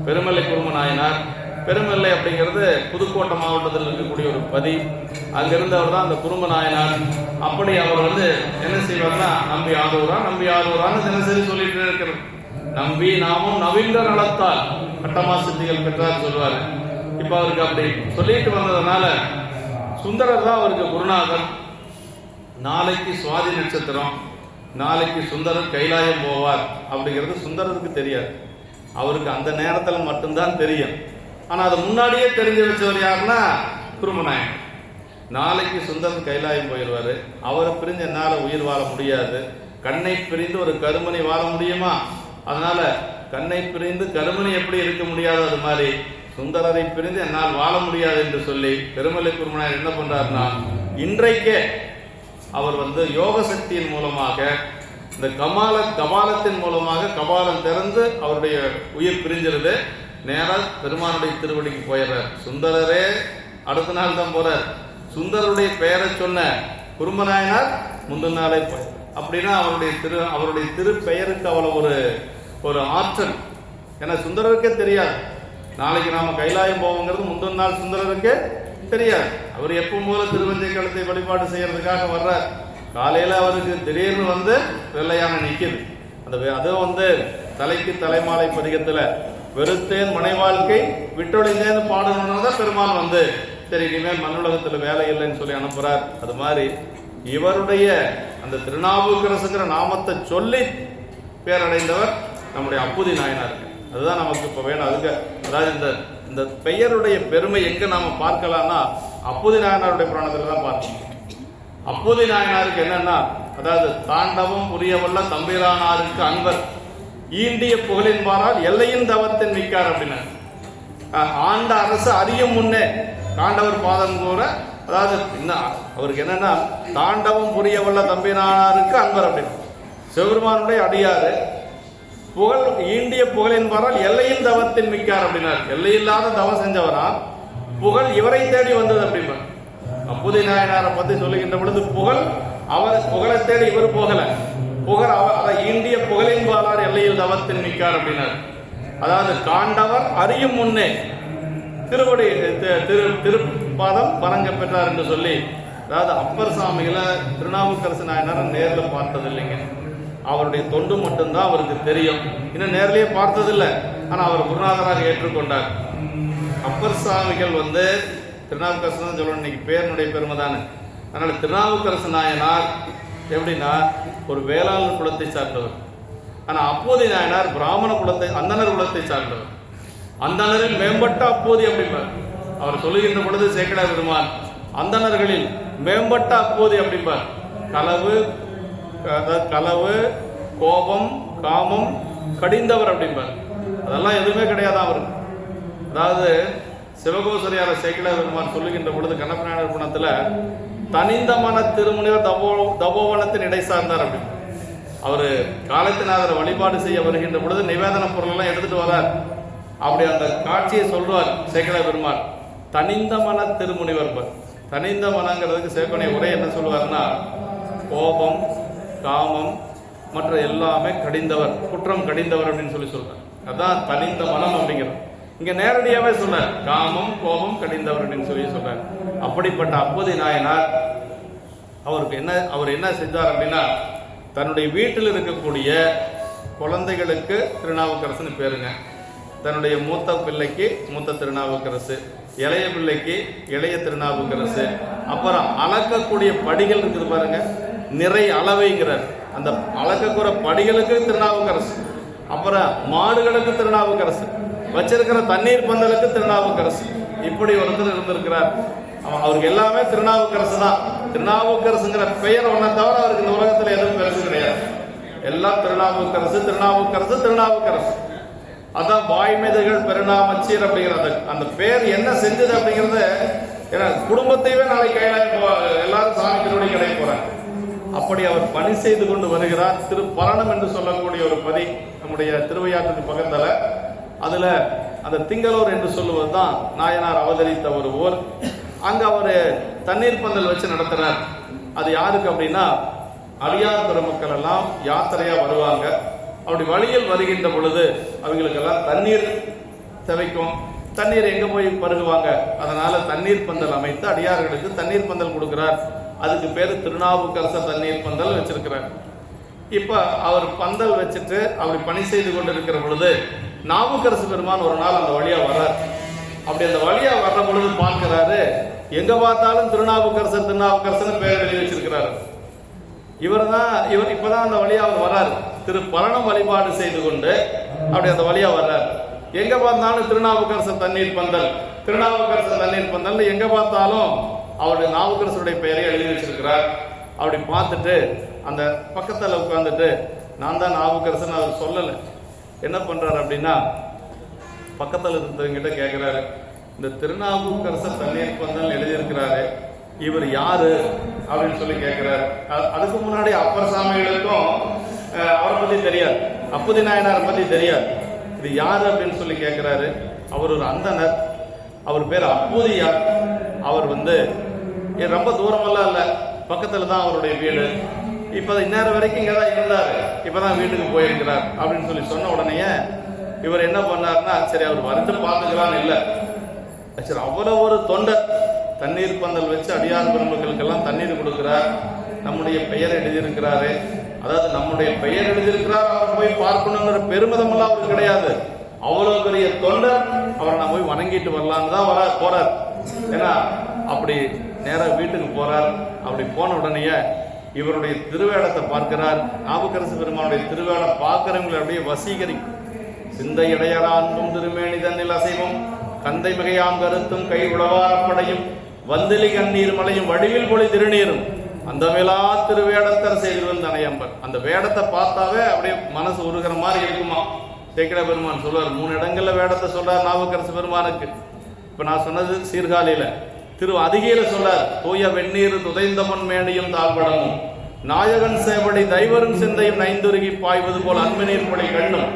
பெருமல்லை குரும நாயனார், பெருமல்லை அப்படிங்கிறது புதுக்கோட்டை மாவட்டத்தில் இருக்கக்கூடிய ஒரு பதி. அங்கிருந்தவர் தான் அந்த குரும நாயனார். அப்படி அவர் என்ன செய்வார்னா, நம்பி ஆரூரான்னு தினசரி சொல்லிட்டு இருக்கிறது. நம்பி நாமும் நவீன நலத்தால் அட்டமா சித்திகள் பெற்றார் சொல்லுவாரு. இப்ப அவருக்கு அப்படி சொல்லிட்டு வந்ததுனால சுந்தரர் தான் அவருக்கு குருநாதர். நாளைக்கு சுவாதி நட்சத்திரம், நாளைக்கு சுந்தரர் கைலாயம் போவார் அப்படிங்கிறது சுந்தரருக்கு தெரியாது. அவருக்கு அந்த நேரத்தில் மட்டும்தான் தெரியும். ஆனா அது முன்னாடியே தெரிஞ்சு வச்சவர் யாருன்னா குருமநாயன். நாளைக்கு சுந்தரர் கைலாயம் போயிடுவாரு, அவரை பிரிஞ்சு என்னால உயிர் வாழ முடியாது. கண்ணை பிரிந்து ஒரு கருமணி வாழ முடியுமா? அதனால கண்ணை பிரிந்து கருமணி எப்படி இருக்க முடியாது, அது மாதிரி சுந்தரரை பிரிந்து என்னால் வாழ முடியாது என்று சொல்லி பெருமலை குருமநாயர் என்ன பண்றாருன்னா, இன்றைக்கே அவர் யோக சக்தியின் மூலமாக இந்த கபாலத்தின் மூலமாக கபாலம் திறந்து அவருடைய உயிர் பிரிஞ்சிருது. நேராக பெருமானுடைய திருவடிக்கு போயிடுறார். சுந்தரரே அடுத்த நாள் தான் போறார். சுந்தரருடைய பெயரை சொன்ன குருமநாயனார் முந்தின நாளே போய், அப்படின்னா அவருடைய திரு பெயருக்கு அவ்வளவு ஒரு ஆற்றல். ஏன்னா சுந்தரருக்கே தெரியாது நாளைக்கு நாம கைலாயம் போவோங்கிறது. முந்தின நாள் சுந்தரருக்கே தெரியாது. அவர் எப்பவும் போல திருவஞ்சை களத்தை வழிபாடு செய்யறதுக்காக வர்றார். காலையில அவருக்கு திடீர்னு வெள்ளையான நிக்குது. அதுவும் தலைக்கு தலைமாலை பதிகத்துல வெறுத்தேன் மனை வாழ்க்கை விட்டொழிந்தேன்னு பாடணும்னா பெருமாள் சரி இனிமேல் மண்ணுலகத்துல வேலை இல்லைன்னு சொல்லி அனுப்புறார். அது மாதிரி இவருடைய அந்த திருநாவுக்கரசுங்கிற நாமத்தை சொல்லி பேரடைந்தவர் நம்முடைய அப்புதி நாயனார். அதுதான் நமக்கு இப்ப வேணும். அதுக்கு அதாவது இந்த பெயருடைய பெருமை எங்க நாம பார்க்கலாம்னா, அப்புதி நாயனாருடைய புராணத்துல தான் பார்க்கணும். அப்புதி நாயனாருக்கு என்னன்னா, அதாவது தாண்டவம் புரியவல்ல தம்பிரானாருக்கு அன்பர் ஈண்டிய புகழின்பாரால் எல்லையின் தவத்தின் மிக்கார் அப்படின்னா, ஆண்ட அரசு அறியும் முன்னே காண்டவர் பாதம் கூற, அதாவது அவருக்கு என்னன்னா, தாண்டவம் புரியவல்ல தம்பிரானாருக்கு அன்பர் அப்படின்னு சிவபெருமானுடைய அடியாறு. புகழ் ஈண்டிய புகழின்பாரால் எல்லையின் தவத்தின் மிக்கார் அப்படின்னார். எல்லையில்லாத தவம் செஞ்சவரா புகழ் இவரை தேடி வந்தது அப்படின்னா. அப்புதி நாயனாரை பத்தி சொல்லுகின்ற பொழுது புகழை தேடி இவர் போகல, புகழ் அதை ஈண்டிய புகழின்பாரால் எல்லையில் தவத்தின் மிக்கார் அப்படின்னார். அதாவது காண்டவர் அறியும் முன்னே திருவடி திருப்பாதம் வணங்க பெற்றார் என்று சொல்லி, அதாவது அப்பர் சாமிகளை திருநாவுக்கரசு நாயனார் நேரில் பார்த்தது இல்லைங்க. அவருடைய தொண்டு மட்டும்தான் அவருக்கு தெரியும். இன்னும் நேரிலேயே பார்த்ததில்லை. ஆனா அவர் குருநாதராக ஏற்றுக்கொண்டார். அப்பர் சாமிகள் திருநாவுக்கரசு தான் சொல்லணும். இன்னைக்கு பேருனுடைய பெருமை தானே. அதனால திருநாவுக்கரசு நாயனார் எப்படின்னா ஒரு வேளாளர் குலத்தை சார்ந்தவர். ஆனா அப்போதி நாயனார் பிராமண குலத்தை அந்தனர் குலத்தை சார்ந்தவர். அந்தனரில் மேம்பட்ட அப்போதி அப்படிம்பார். அவர் சொல்லுகின்ற பொழுது சேக்கிழார் பெருமான் அந்தனர்களில் மேம்பட்ட அப்போதி அப்படிம்பார். களவு கோபம் காமம் கடிந்தவர் அப்படிம்பார். அதெல்லாம் எதுவுமே கிடையாது அவருக்கு. அதாவது சிவகோசரியார சேக்கிழார் பெருமான் சொல்லுகின்ற பொழுது கண்ணப்பநாயனார் புராணத்துல தனிந்த மன திருமுனிவர் தபோவனத்தின் இடை சார்ந்தார் அப்படின்னு. அவரு காலத்தினாதரை வழிபாடு செய்ய வருகின்ற பொழுது நிவேதன பொருள் எல்லாம் எடுத்துட்டு வரார். அப்படி அந்த காட்சியை சொல்றார் சேக்கிழார் பெருமான். தனிந்த மன திருமுனிவர். தனிந்த மனங்கிறதுக்கு சேக்கனை உரை என்ன சொல்லுவார்னா, கோபம் காமம் மற்ற எல்லாமே கடிந்தவர், குற்றம் கடிந்தவர் அப்படின்னு சொல்றார். அதான் தனிந்த மனம் அப்படிங்கிறது. இங்க நேரடியாவே சொல்றார், காமம் கோபம் கடிந்தவர் அப்படின்னு சொல்றார். அப்படிப்பட்ட அப்போதி நாயனார் அவர் என்ன செஞ்சார் அப்படின்னா, தன்னுடைய வீட்டில் இருக்கக்கூடிய குழந்தைகளுக்கு திருநாவுக்கரசுன்னு பேருங்க. தன்னுடைய மூத்த பிள்ளைக்கு மூத்த திருநாவுக்கரசு, இளைய பிள்ளைக்கு இளைய திருநாவுக்கரசு. அப்புறம் அளக்கக்கூடிய படிகள் இருக்குது பாருங்க, நிறை அளவைங்கிறார். அந்த அளக்கக்கூட படிகளுக்கு திருநாவுக்கரசு. அப்புறம் மாடுகளுக்கு திருநாவுக்கரசு, வச்சிருக்கிற தண்ணீர் பந்தலுக்கு திருநாவுக்கரசு. இப்படி ஒருத்தர் இருந்திருக்கிறார். அவருக்கு எல்லாமே திருநாவுக்கரசு தான். திருநாவுக்கரசுங்கிற பெயர் ஒன்றை தவிர அவருக்கு இந்த உலகத்தில் எதுவும் பெருசு கிடையாது. எல்லாம் திருநாவுக்கரசு திருநாவுக்கரசு திருநாவுக்கரசு. அதான் வாய்மைதர்கள் பெருநாமச்சீர் அப்படிங்கிறது. அந்த பேர் என்ன செஞ்சது அப்படிங்கிறது, ஏன்னா குடும்பத்தையே நாளைக்கு எல்லாரும் சாமி திருவடி கடை போறாங்க. அப்படி அவர் பணி செய்து கொண்டு வருகிறார். திருப்பரணம் என்று சொல்லக்கூடிய ஒரு பதி நம்முடைய திருவையாற்றுக்கு பக்கத்துல. அதுல அந்த திங்களூர் என்று சொல்லுவது தான் நாயனார் அவதரித்த ஒரு ஊர். அங்க அவர் தண்ணீர் பந்தல் வச்சு நடத்துறார். அது யாருக்கு அப்படின்னா, அடியார் பெருமக்கள் எல்லாம் யாத்திரையா வருவாங்க. அப்படி வழியில் வருகின்ற பொழுது அவங்களுக்கெல்லாம் தண்ணீர் தேவைக்கும். தண்ணீர் எங்க போய் பருகுவாங்க? அதனால தண்ணீர் பந்தல் அமைத்து அடியார்களுக்கு தண்ணீர் பந்தல் கொடுக்கிறார். அதுக்கு பேரு திருநாவுக்கரசர் தண்ணீர் பந்தல் வச்சிருக்கிறார். இப்ப அவர் பந்தல் வச்சுட்டு அப்படி பணி செய்து கொண்டு இருக்கிற பொழுது நாவுக்கரசு பெருமான் ஒரு நாள் அந்த வழியா வர்றார். அப்படி அந்த வழியா வர்ற பொழுது பார்க்கிறாரு, எங்க பார்த்தாலும் திருநாவுக்கரசர் திருநாவுக்கரசர் பேர் எழுதி வச்சிருக்கிறாரு. இவர் இப்பதான் அந்த வழியா அவர் வர்றாரு. திருப்பரணம் வழிபாடு செய்து கொண்டு அப்படி அந்த வழியா வர்றாரு. எங்க பார்த்தாலும் திருநாவுக்கரசர் தண்ணீர் பந்தல், திருநாவுக்கரசர் தண்ணீர் பந்தல், எங்க பார்த்தாலும் அவருடைய நாவுக்கரசருடைய பெயரை எழுதி வச்சிருக்கிறார். அப்படி பார்த்துட்டு அந்த பக்கத்தில் உட்கார்ந்துட்டு, நான் தான் நாவுக்கரசன் அவர் சொல்லலை. என்ன பண்றாரு அப்படின்னா, பக்கத்தில் இருந்தவங்கிட்ட கேட்கிறாரு, இந்த திருநாவுக்கரசர் தண்ணீர் பந்தல் எழுதியிருக்கிறாரு, இவர் யாரு அப்படின்னு சொல்லி கேட்கிறாரு. அதுக்கு முன்னாடி அப்பர் சாமிகளுக்கும் அவரை பத்தி தெரியாது, அப்புதி நாயனாரை பத்தி தெரியாது. இது யாரு அப்படின்னு சொல்லி கேட்கிறாரு. அவர் ஒரு அந்தனர், அவர் பேர் அப்புதியார். அவர் ரொம்ப தூரமெல்லாம் இல்லை, பக்கத்துல தான் அவருடைய வீடு. இப்ப இந்நேரம் வரைக்கும் இங்கதான் இருந்தாரு, இப்பதான் வீட்டுக்கு போயிருக்கிறார் அப்படின்னு சொல்லி சொன்ன உடனே இவர் என்ன பண்ணாருன்னா, சரி அவர் வந்து பார்த்துக்கலான்னு இல்லை, சரி அவ்வளவு ஒரு தொண்டர் தண்ணீர் பந்தல் வச்சு அடியார் பெருமக்களுக்கெல்லாம் தண்ணீர் கொடுக்கிறார். நம்முடைய பெயர் எழுதியிருக்கிறாரு, அதாவது நம்முடைய பெயர் எழுதியிருக்கிறார், அவர் போய் பார்க்கணுங்கிற பெருமிதம் எல்லாம் அவருக்கு கிடையாது. அவ்வளவு பெரிய தொண்டர், அவரை நான் போய் வணங்கிட்டு வரலான்னு தான் போறார். ஏன்னா அப்படி நேராக வீட்டுக்கு போறார். அப்படி போன உடனே இவருடைய திருவேடத்தை பார்க்கிறார். நாவுக்கரசு பெருமானுடைய திருவேடம் பார்க்கிறவங்களை அப்படியே வசீகரிக்கும். சிந்தை இடையரா அன்பும் திருமேனி தன்னில் அசைவும் கந்தை மிகையாம் கருத்தும் கை உளவாரப்படையும் வந்தலி கண்ணீர் மலையும் வடிவில் பொழி திருநீரும் அந்த மேலா திருவேடத்தர் செய்திருவன் தனையம்பர். அந்த வேடத்தை பார்த்தாவே அப்படியே மனசு உருகிற மாதிரி இருக்குமா. சேக்கிழ பெருமான் சொல்றார், 3 இடங்கள்ல வேடத்தை சொல்றார் நாவுக்கரசு பெருமானுக்கு. இப்ப நான் சொன்னது சீர்காழியில. திரு அதிகையில சொல்றார், தூய வெந்நீர் துதைந்தமன் மேனியும் தாழ்வடமும் நாயகன் சேவடி தைவரும் சிந்தையும் நைந்துருகி பாய்வது போல் அன்மநீர் பொழி கண்ணும்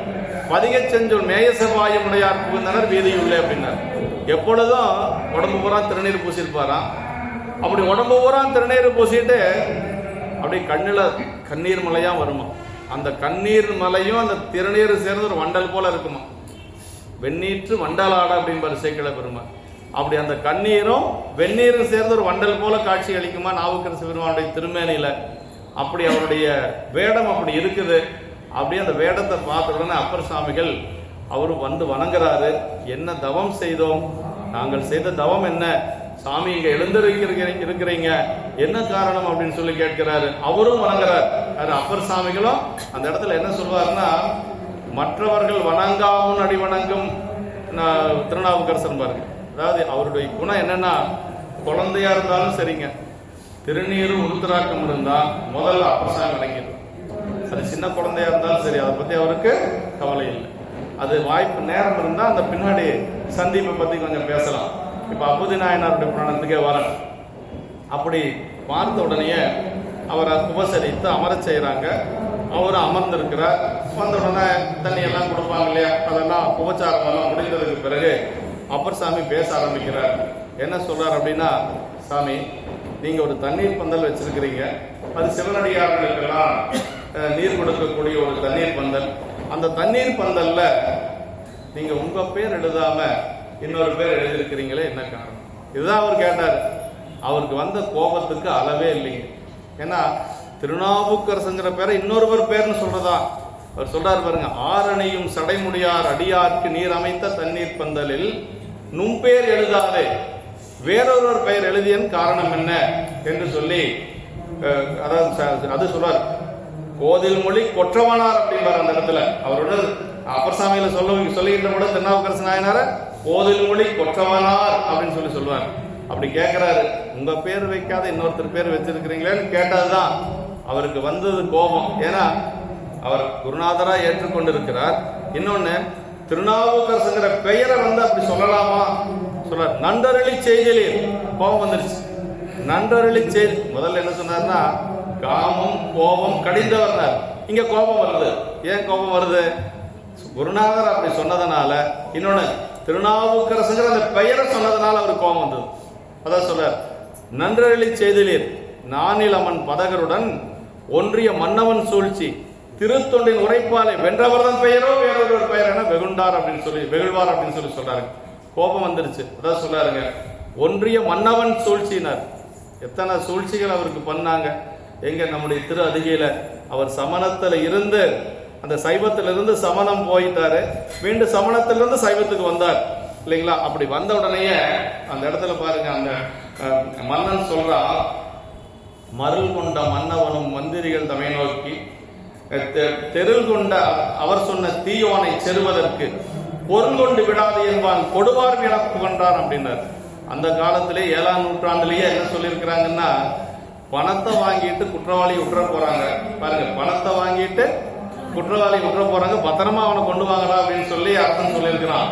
பதிக செஞ்சொல் மேய செவ்வாயம் உடையார் புகுந்தனர் வீதியுள்ளே அப்படின்னார். எப்பொழுதும் உடம்பு பூரா திருநீர் பூசிருப்பாராம். அப்படி உடம்பு பூரா திருநீர் பூசிட்டு அப்படியே கண்ணீர் மலையா வருமா. அந்த கண்ணீர் மலையும் அந்த திருநீர் சேர்ந்து ஒரு வண்டல் போல இருக்குமா. வெந்நீற்று வண்டலாட அப்படின்பாரு சேக்கிழ பெருமான். அப்படி அந்த கண்ணீரும் வெந்நீரும் சேர்ந்து ஒரு வண்டல் போல காட்சி அளிக்குமா நாவுக்கரசு பெருமானுடைய திருமேனியில. அப்படி அவருடைய வேடம் அப்படி இருக்குது. அப்படியே அந்த வேடத்தை பார்த்த உடனே அப்பர் சாமிகள் அவரு வணங்குறாரு. என்ன தவம் செய்தோம், நாங்கள் செய்த தவம் என்ன, சாமி இங்க இருக்கிறீங்க, என்ன காரணம் அப்படின்னு சொல்லி கேட்கிறாரு. அவரும் வணங்குறாரு. அப்பர் சாமிகளும் அந்த இடத்துல என்ன சொல்வாருன்னா, மற்றவர்கள் வணங்காமல் அடி வணங்கும் திருநாவுக்கரசர் பாருங்க. அதாவது அவருடைய குணம் என்னன்னா, குழந்தையா இருந்தாலும் சரிங்க, திருநீரும் உருத்தராக்கம் இருந்தா முதல்ல அப்பர் சாமி வணங்கிடும். அது சின்ன குழந்தையா இருந்தாலும் சரி, அதை பத்தி அவருக்கு கவலை இல்லை. அது வாய்ப்பு நேரம் இருந்தா அந்த பின்னாடி சந்தீப்பை பத்தி கொஞ்சம் பேசலாம். இப்ப அப்புதி நாயனாருடைய புராணத்துக்கே வரணும். அப்படி பார்த்த உடனே அவரை உபசரித்து அமரச் செய்யறாங்க. அவரும் அமர்ந்திருக்கிறார். வந்த உடனே தண்ணி எல்லாம் கொடுப்பாங்க இல்லையா, அதெல்லாம் உபச்சாரம் எல்லாம் முடிந்ததுக்கு பிறகு அப்பர் சாமி பேச ஆரம்பிக்கிறார். என்ன சொல்றார் அப்படின்னா, சாமி நீங்க ஒரு தண்ணீர் பந்தல் வச்சிருக்கிறீங்க, அது சிவனடியார்களுக்கெல்லாம் நீர் கொடுக்கக்கூடிய ஒரு தண்ணீர் பந்தல். அந்த தண்ணீர் பந்தல்ல நீங்க உங்க பேர் எழுதாம இன்னொரு பேர் எழுதியிருக்கிறீங்களே, என்ன காரணம்? இதுதான் அவர் கேட்டார். அவருக்கு வந்த கோபத்துக்கு அளவே இல்லைங்க. ஏன்னா திருநாவுக்கரசுங்கிற பேரை இன்னொருவர் பேர்னு சொல்றதா அவர் சொல்றாரு பாருங்க. ஆரணியும் சடைமுடியார் அடியார்க்கு நீர் அமைத்த தண்ணீர் பந்தலில் நும்பேர் எழுதாதே வேறொருவர் பெயர் எழுதியன் காரணம் என்ன என்று சொல்லி அது சொல்றார். கோதில் மொழி கொற்றவனார் அப்படின்பார் அந்த இடத்துல. அவரோட அப்பர் சாமியில சொல்லுகின்ற கூட திருநாவுக்கரசு நாயனார கோதில் மொழி கொற்றவனார் அப்படின்னு சொல்லுவார். அப்படி கேட்கிறாரு, உங்க பேர் வைக்காத இன்னொருத்தர் பேர் வச்சிருக்கிறீங்களேன்னு கேட்டதுதான் அவருக்கு வந்தது கோபம். ஏன்னா அவர் குருநாதரா ஏற்றுக்கொண்டிருக்கிறார். இன்னொன்னு திருநாவுக்கரசுங்கிற பெயரை அப்படி சொல்லலாமா சொல்றார். நன்றருளி செய்தியிலே கோபம் வந்துருச்சு. நன்றருளி செய்தி முதல்ல என்ன சொன்னார்னா காமம் கோபம் கடிந்தவர். இங்க கோபம் வருது. ஏன் கோபம் வருது? குருநாதர் அப்படி சொன்னதுனால. இன்னொன்னு திருநாவுக்கரசுங்கிற அந்த பெயரை சொன்னதுனால அவர் கோபம் வந்தது. அதான் சொல்றார். நன்றருளி செய்திலீர் நானில் அமன் பதகருடன் ஒன்றிய மன்னவன் சூழ்ச்சி திருத்தொண்டின் உரைப்பாலை வென்றவர்தன் பெயரோ வேறொரு பெயர் என வெகுண்டார் அப்படின்னு வெகுழ்வார் அப்படின்னு சொல்றாரு. கோபம் வந்துருச்சு. அதான் சொல்றாருங்க, ஒன்றிய மன்னவன் சூழ்ச்சினார். எத்தனை சூழ்ச்சிகள் அவருக்கு பண்ணாங்க. எங்க நம்முடைய திரு அதிகையில அவர் சமணத்துல இருந்து அந்த சைவத்திலிருந்து சமணம் போயிட்டாரு, மீண்டும் சமணத்திலிருந்து சைவத்துக்கு வந்தார் இல்லைங்களா? அப்படி வந்த உடனேயே அந்த இடத்துல பாருங்க, அந்த மன்னன் சொல்றா, மருள் கொண்ட மன்னவனும் மந்திரிகள் தமை நோக்கி தெருள் கொண்ட அவர் சொன்ன தீயோனை செருவதற்கு பொருள் கொண்டு விடாது என்பான் கொடுவார் என புகன்றார் அப்படின்னார். அந்த காலத்திலே 7ஆம் நூற்றாண்டிலேயே என்ன சொல்லியிருக்கிறாங்கன்னா, பணத்தை வாங்கிட்டு குற்றவாளி விட்டுற போறாங்க பாருங்க. பணத்தை வாங்கிட்டு குற்றவாளி விட்டுற போறாங்க, பத்திரமா அவனை கொண்டு வாங்கடா அப்படின்னு சொல்லி அரசன் சொல்லியிருக்கிறான்.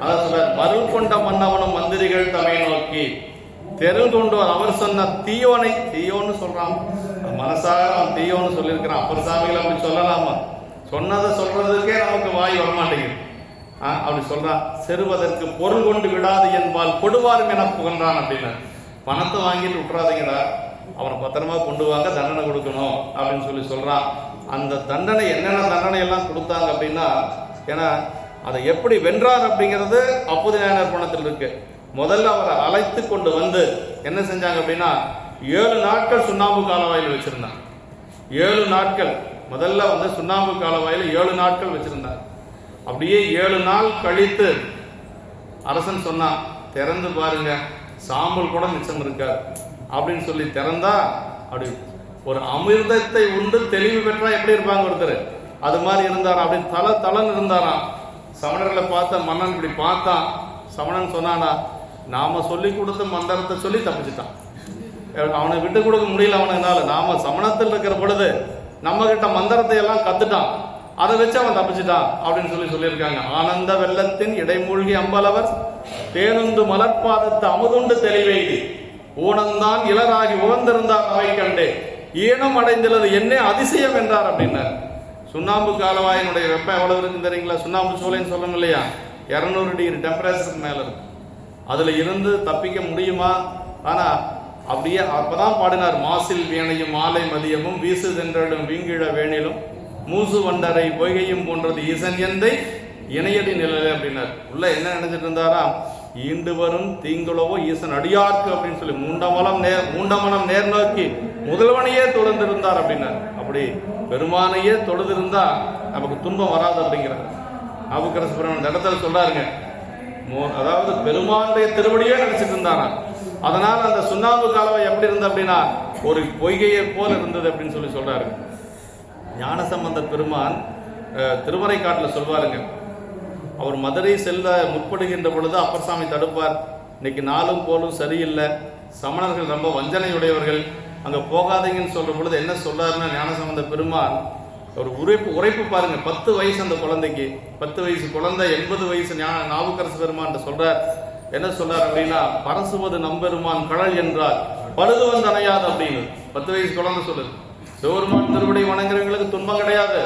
அதான் சொல்ற, மருள் கொண்ட மன்னவனும் மந்திரிகள் தமை நோக்கி தெருள் கொண்டு அவர் சொன்ன தீயோன்னு சொல்றான். மனசாக அவன் தீயோன்னு சொல்லியிருக்கிறான். அப்பர் சாமிகள் அப்படி சொல்லலாமா? சொன்னதை சொல்றதுக்கே நமக்கு வாய் வரமாட்டேங்குது. அப்படி சொல்றான். செருவதற்கு பொருள் கொண்டு விடாது என்பால் கொடுவாரும் என புகன்றான் அப்படின்னா. பணத்தை வாங்கிட்டு விட்டுறாதீங்கடா, அவனை பத்திரமா கொண்டு வாங்க, தண்டனை கொடுக்கணும் அப்படின்னு சொல்றான். அந்த தண்டனை என்னென்ன தண்டனை எல்லாம் கொடுத்தாங்க அப்படின்னா, ஏன்னா அதை எப்படி வென்றார் அப்படிங்கிறது அப்போது நாயனார் புராணத்தில் இருக்கு. முதல்ல அவரை அழைத்து கொண்டு வந்து என்ன செஞ்சாங்க அப்படின்னா, 7 நாட்கள் சுண்ணாம்பு காலவாயில் வச்சிருந்தாங்க. 7 நாட்கள் முதல்ல சுண்ணாம்பு காலவாயில் 7 நாட்கள் வச்சிருந்தாங்க. அப்படியே 7 நாள் கழித்து அரசன் சொன்னான், திறந்து பாருங்க, சாம்பல் கூட மிச்சம் இருக்காது அப்படின்னு சொல்லி திறந்தா, அப்படி ஒரு அமிர்தத்தை உண்டு தெளிவு பெற்றா எப்படி இருப்பாங்க ஒருத்தர், அது மாதிரி இருந்தாராம். அப்படி தலன்னு இருந்தாராம். சமணர்களை பார்த்த மன்னன் இப்படி பார்த்தான். சமணன் சொன்னானா, நாம சொல்லி கொடுத்த மந்திரத்தை சொல்லி தப்பிச்சுட்டான். அவனை விட்டு கொடுக்க முடியல அவனுக்குனால. நாம சமணத்தில் இருக்கிற பொழுது நம்ம கிட்ட மந்திரத்தை எல்லாம் கத்துட்டான், அதை வச்சு அவன் தப்பிச்சுட்டான் அப்படின்னு சொல்லியிருக்காங்க. ஆனந்த வெள்ளத்தின் இடைமூழ்கி அம்பலவர் தேனுந்து மலர்பாதத்து அமுதுண்டு தெளிவெய்தி ஊனந்தான் இளராகி உகந்திருந்தார் அவை கண்டே ஈனம் அடைந்துள்ளது என்ன அதிசயம் என்றார் அப்படின்னார். சுண்ணாம்பு காலவாயினுடைய வெப்பம் எவ்வளவு இருக்குன்னு தெரியுங்களா? சுண்ணாம்பு சூளைன்னு சொல்லணும் இல்லையா? 200 டிகிரி டெம்பரேச்சருக்கு மேல இருக்கு. அதுல இருந்து தப்பிக்க முடியுமா? ஆனா அப்படியே அப்பதான் பாடினார், மாசில் வீணையும் மாலை மதியமும் வீசு தென்றலும் வீங்கிழ வேணிலும் மூசு வண்டரை பொய்கையும் போன்றது ஈசன் எந்தை இணையடி நிழலே அப்படின்னார். உள்ள என்ன நினைச்சிட்டு இருந்தாரா, ஈண்டு வரும் தீங்குளவோ ஈசன் அடியார்க்கு அப்படின்னு சொல்லி மூண்டமனம் நேர் நோக்கி முதல்வனையே தொழுந்திருந்தார் அப்படின்னார். அப்படி பெருமானையே தொழுதிருந்தா நமக்கு துன்பம் வராது அப்படிங்கிறார். நாவுக்கரசு பெருமான் இந்த இடத்துல சொல்றாருங்க, அதாவது பெருமானுடைய திருவடியே நினைச்சிட்டு இருந்தாரா. அதனால அந்த சுண்ணாம்பு காலவை எப்படி இருந்தது அப்படின்னா ஒரு பொய்கையை போல இருந்தது அப்படின்னு சொல்றாரு. ஞானசம்பந்த பெருமான் திருமறை காட்டில் சொல்வாருங்க, அவர் மதுரை செல்ல முற்படுகின்ற பொழுது அப்பர் சாமி தடுப்பார். இன்னைக்கு நாளும் போலும் சரியில்லை, சமணர்கள் ரொம்ப வஞ்சனையுடையவர்கள், அங்க போகாதீங்கன்னு சொல்ற பொழுது என்ன சொல்றாருன்னா ஞானசம்பந்த பெருமான் ஒரு உரைப்பு பாருங்க. 10 வயசு அந்த குழந்தைக்கு, 10 வயசு குழந்தை 80 வயசு நாவுக்கரசு பெருமான் சொல்றார். என்ன சொல்றார் அப்படின்னா, பரசுவது நம்பெருமான் கடல் என்றால் பழுது வந்து அணையாது அப்படின்னு 10 வயசு குழந்தை சொல்லுது. சிவபெருமான் திருவடி வணங்குறவங்களுக்கு துன்பம் கிடையாது,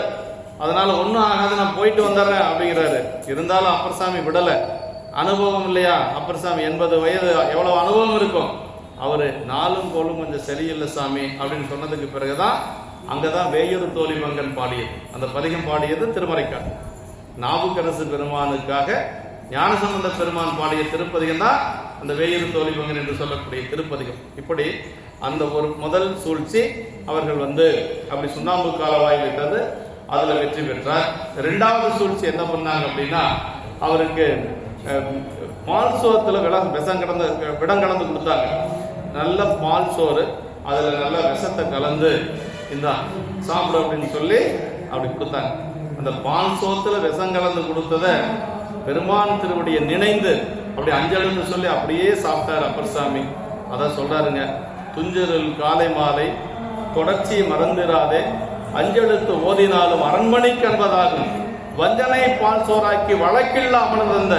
அதனால ஒன்றும் ஆகாது, நான் போயிட்டு வந்துடுறேன் அப்படிங்கிறாரு. இருந்தாலும் அப்பர் சாமி விடலை. அனுபவம் இல்லையா அப்பர் சாமி, 80 வயது, எவ்வளவு அனுபவம் இருக்கும். அவரு நாளும் போலும் கொஞ்சம் சரியில்லை சாமி அப்படின்னு சொன்னதுக்கு பிறகுதான் அங்கதான் வேயூர் தோழிமங்கன் பாடியது, அந்த பதிகம் பாடியது திருமறைக்காடு. நாவுக்கரசு பெருமானுக்காக ஞானசம்பந்த பெருமான் பாடிய திருப்பதிகம் தான் அந்த வேயூர் தோழிமங்கன் என்று சொல்லக்கூடிய திருப்பதிகம். இப்படி அந்த ஒரு முதல் சூழ்ச்சி அவர்கள் அப்படி சுண்ணாம்பு காலவாய் விட்டது, அதுல வெற்றி பெற்றார். இரண்டாவது சூழ்ச்சி என்ன பண்ணாங்க அப்படின்னா, அவருக்கு பால் சோத்துல விடம் கலந்து கொடுத்தாங்க. நல்ல பால் சோறு, அதுல நல்ல விஷத்தை கலந்து இந்த சாப்பிடு அப்படின்னு சொல்லி அப்படி கொடுத்தாங்க. அந்த பால் சோத்துல விஷம் கலந்து கொடுத்தத பெருமான் திருவடியை நினைந்து அப்படி அஞ்சலுன்னு சொல்லி அப்படியே சாப்பிட்டார் அப்பர் சாமி. அதான் சொல்றாருங்க, துஞ்சரில் காலை மாலை தொடர்ச்சி மறந்திராதே, அஞ்செழுத்து ஓதினாலும் அரண்மனை கண்பதாகும், வஞ்சனை பால் சோறாக்கி வழக்கில்லாமல் இருந்த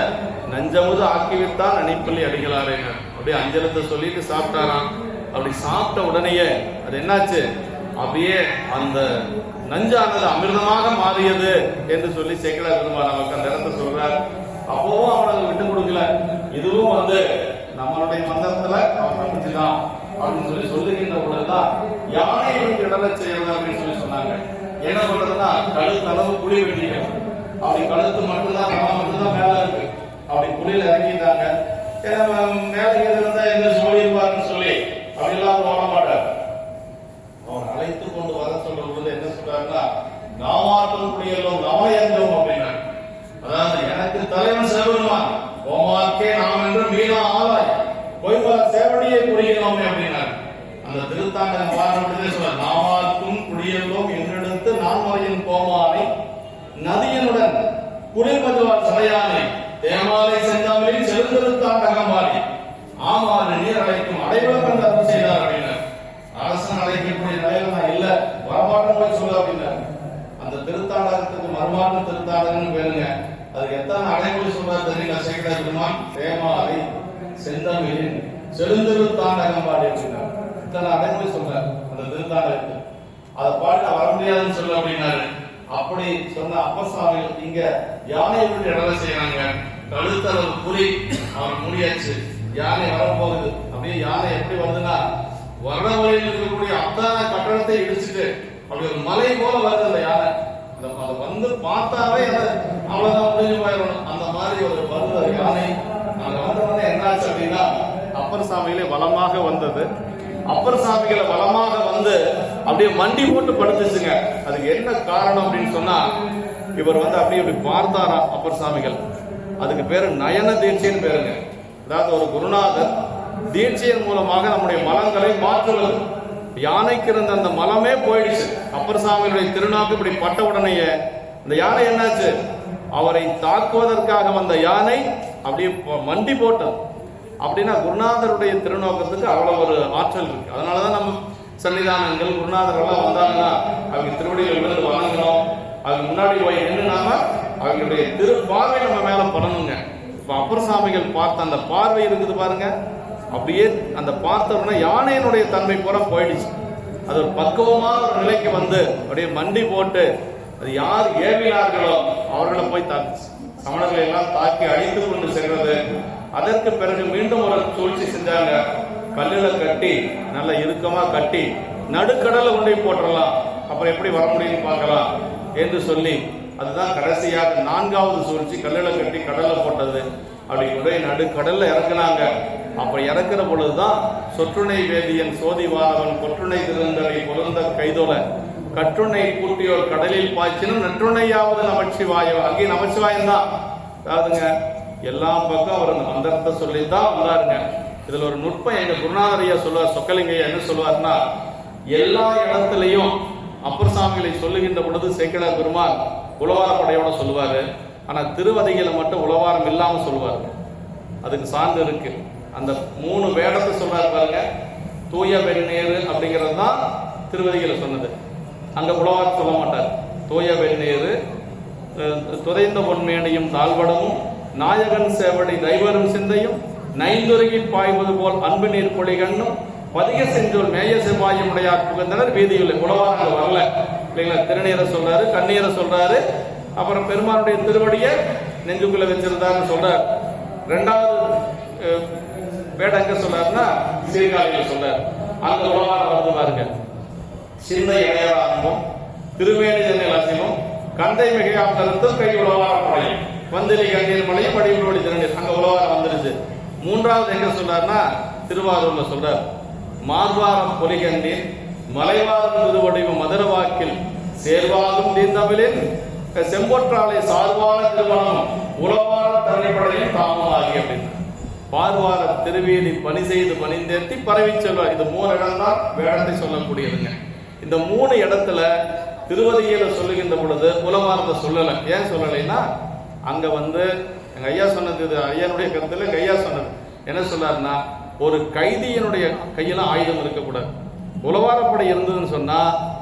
நஞ்சமுது ஆக்கிவித்தான் அணிப்பள்ளி அடிகளாரேங்க. அப்படியே அஞ்செழுத்தை சொல்லிட்டு சாப்பிட்டாராம். அப்படி சாப்பிட்ட உடனேயே அது என்னாச்சு, அப்படியே அந்த நஞ்சானது அமிர்தமாக மாறியது என்று சொல்லி சேக்கிழார் பெருமான் நமக்கு அந்த இடத்தை சொல்றார். அப்பவும் அவனை விட்டு கொடுக்கல. இதுவும் நம்மளுடைய மந்திரத்துல அவன் நம்பிச்சுதான் அப்படின்னு சொல்லி சொல்லுகின்ற பொழுதுதான் யானை இடல செய்யறது அப்படின்னு சொல்லி சொன்னாங்க. என்ன பண்றதுன்னா, கழுத்தளவு குழி வெட்டிங்க, அப்படி கழுத்து மட்டும்தான் நம்ம மட்டும்தான் மேல இருக்கு, அப்படி குழியில இறங்கிட்டாங்க. மேல இருந்தா எந்த சொல்லிருப்பாருன்னு சொல்லி அப்படிலாம் போட மாட்டார். அவர் அழைத்து கொண்டு வர சொல்ற பொழுது என்ன சொல்றாருன்னா, நாமாட்டம் குடியலும் நவயங்கம் அப்படின்னா, அதாவது எனக்கு தலைவன் சிவபெருமான், ஓமாக்கே நாம் என்று மீனா ஆளாய் பொய்வார் சேவடியை புரியலாமே அப்படின்னாரு. அந்த திருத்தாண்டகம் பாருன்னு சொல்ற, நாமாக்கும் குடியலும் என்றெடுத்து நான்மறையின் கோமானை நதியனுடன் குளிர்மதுவார் சடையானை தேமாலை செஞ்சாமலில் செலுந்திருத்தாண்டகம் மாறி ஆமாறு நீர் அழைக்கும் அடைவலம் என்று அருள் செய்தார் அப்படின்னார். அரசன் அழைக்கக்கூடிய நிலையில நான் இல்ல, வரமாட்டேன்னு போய் சொல்லு அப்படின்னாரு. அந்த திருத்தாண்டகத்துக்கு மர்மான திருத்தாண்டகம்னு பேருங்க. அதுக்கு எத்தனை அடைமொழி சொல்றாரு தெரியுங்களா சேக்கிழார் பெருமான்? தேமாலை செந்தமிழின் செழுந்திருத்தாண்டகம் பாடி அப்படின்னாரு. இத்தனை அடைமொழி சொல்றாரு அந்த திருத்தாண்டகத்துக்கு. அதை பாடி வர முடியாதுன்னு சொல்லு அப்படின்னாரு. அப்படி சொன்ன அப்பர் சுவாமிகள் இங்க யானையை விட்டு இடல செய்யறாங்க. கழுத்தளவு புலி அவர் முடியாச்சு, யானை வரப்போகுது. அப்படியே யானை எப்படி வருதுன்னா, வர வழியில் இருக்கக்கூடிய அத்தனை கட்டடத்தை இடிச்சுட்டு அப்படி ஒரு மலை போல வருது அந்த யானை. அதை பார்த்தாவே அவ்வளவுதான் முடிஞ்சு போயிடணும். அந்த மாதிரி ஒரு வருது யானை. நாங்க வந்தவொடனே என்னாச்சு அப்படின்னா, அப்பர் சாமிகளே வளமாக வந்தது. அப்பர் சாமிகளை வளமாக அப்படியே மண்டி போட்டு படுத்துச்சுங்க. அதுக்கு என்ன காரணம் அப்படின்னு சொன்னா, இவர் அப்படியே இப்படி பார்த்தாரா அப்பர் சாமிகள். அதுக்கு பேரு நயன தீட்சைன்னு பேருங்க. அதாவது ஒரு குருநாதர் தீட்சையின் மூலமாக நம்முடைய மலங்களை மாற்றுவது. யானைக்கு இருந்த அந்த மலமே போயிடுச்சு. அப்பர் சாமிகளுடைய திருநாக்கு இப்படி பட்ட உடனேயே இந்த யானை என்னாச்சு, அவரை தாக்குவதற்காக வந்த யானை அப்படியே மண்டி போட்டது. அப்படின்னா குருநாதருடைய திருநோக்கத்துக்கு அவ்வளவு ஒரு ஆற்றல் இருக்கு. அதனாலதான் நம்ம சன்னிதானங்கள் குருநாதர் எல்லாம் வந்தாங்கன்னா அவங்க திருவடிகள் விழுந்து வணங்கணும். அவங்க முன்னாடி போய் நின்று நாம அவங்களுடைய திருப்பார்வை நம்ம மேல படணுங்க. இப்ப அப்பர் சாமிகள் பார்த்த அந்த பார்வை இருக்குது பாருங்க, அப்படியே அந்த பார்த்தோம்னா யானையினுடைய தன்மை பூரா போயிடுச்சு. அது ஒரு பக்குவமான ஒரு நிலைக்கு அப்படியே மண்டி போட்டு அது யார் ஏவினார்களோ அவர்களை போய் தாக்குச்சு. சமணர்களை எல்லாம் தாக்கி அழித்து கொண்டு சென்றது. அதற்கு பிறகு மீண்டும் ஒரு சூழ்ச்சி செஞ்சாங்க. கல்லுல கட்டி நல்ல இறுக்கமா கட்டி நடுக்கடலை கொண்டு போட்டுடலாம், அப்புறம் எப்படி வர முடியும்னு பார்க்கலாம் என்று சொல்லி, அதுதான் கடைசியாக நான்காவது சூழ்ச்சி. கல்லுல கட்டி கடல்ல போட்டது. அப்படி கூட நடுக்கடல்ல இறக்குனாங்க. அப்ப இறக்குற பொழுதுதான் சொற்றுணை வேதியன் சோதிவானவன் கொற்றுணை திருந்தலை பொருந்த கைதோல கற்றுணை கூட்டியோர் கடலில் பாய்ச்சினும் நற்றுணையாவது நமச்சிவாயம். அங்கே நமச்சிவாயம் தான். அதாவதுங்க எல்லா பக்கம் அவர் அந்த மந்திரத்தை சொல்லித்தான் வந்தாருங்க. இதுல ஒரு நுட்பம் எங்க குருநாதரையா சொல்லுவார், சொக்கலிங்கையா என்ன சொல்லுவார்னா, எல்லா இடத்துலையும் அப்பர் சாமிகளை சொல்லுகின்ற பொழுது சேக்கிழார் பெருமான் உளவாரப்படையோட சொல்லுவாரு. ஆனா திருவதிகளை மட்டும் உளவாரம் இல்லாம சொல்லுவாரு. அதுக்கு சான்று இருக்கு. அந்த 3 வேடத்தை சொல்றாரு பாருங்க. தூய வெண்ணீர் அப்படிங்கிறது தான் திருவதிகளை சொன்னது. அங்க உளவாரம் சொல்ல மாட்டார். தூய வெண்ணீர், துதைந்த பொன்மேனியும் தாழ்வடமும் நாயகன் சேவடி தைவரும் சிந்தையும் நைந்துருகில் பாய்வது போல் அன்பு நீர் பொழிகண்ணும் பதிக செஞ்சோல் மேய செவ்வாயும் உடையார் புகழ்ந்தனர் வீதியில். உளவாரங்கள் வரல இல்லைங்களா? திருநீரை சொல்றாரு, கண்ணீரை சொல்றாரு, அப்புறம் பெருமானுடைய திருவடியை நெஞ்சுக்குள்ள வச்சிருந்தாருன்னு சொல்றாரு. 2வது வேடம் எங்க சொல்றாருன்னா சீர்காழியில் சொல்றாரு. அங்க உளவாரம் வருது பாருங்க. சின்ன இடையாரமும் திருவேணி ஜன்னல் அசிமும் கந்தை மிகையாம் கருத்தும் கை உளவாரம் மலையும் வந்திலி கண்ணீர் மலையும் படிவுகளோடு திருநீர். அங்க உளவாரம் வந்துருச்சு. 3வது எங்க சொல்றாருன்னா திருவாரூர்ல சொல்றாரு. மார்வாரம் பொலிகண்டின் மலைவாரம் திருவடிவு மதுரவாக்கில் சேர்வாகும் தீர்ந்தமிழின் செம்பொற்றாலை சார்வான திருமணம் உளவார தனிப்படையும் தாமமாகி அப்படின்னு பார்வார திருவியலி பணி செய்து பணிந்தேர்த்தி பரவி செல்வார். இது 3 இடம் தான் வேடத்தை சொல்லக்கூடியதுங்க. இந்த 3 இடத்துல திருவதியில சொல்லுகின்ற பொழுது உலவாரத்தை சொல்லலை. ஏன் சொல்லலைன்னா அங்க எங்க ஐயா சொன்னது, இது ஐயானுடைய கருத்துல எங்க ஐயா சொன்னது என்ன சொன்னார்னா, ஒரு கைதியினுடைய கையில ஆயுதம் இருக்கக்கூடாது. உளவாரப்படை இருந்ததுன்னு சொன்னா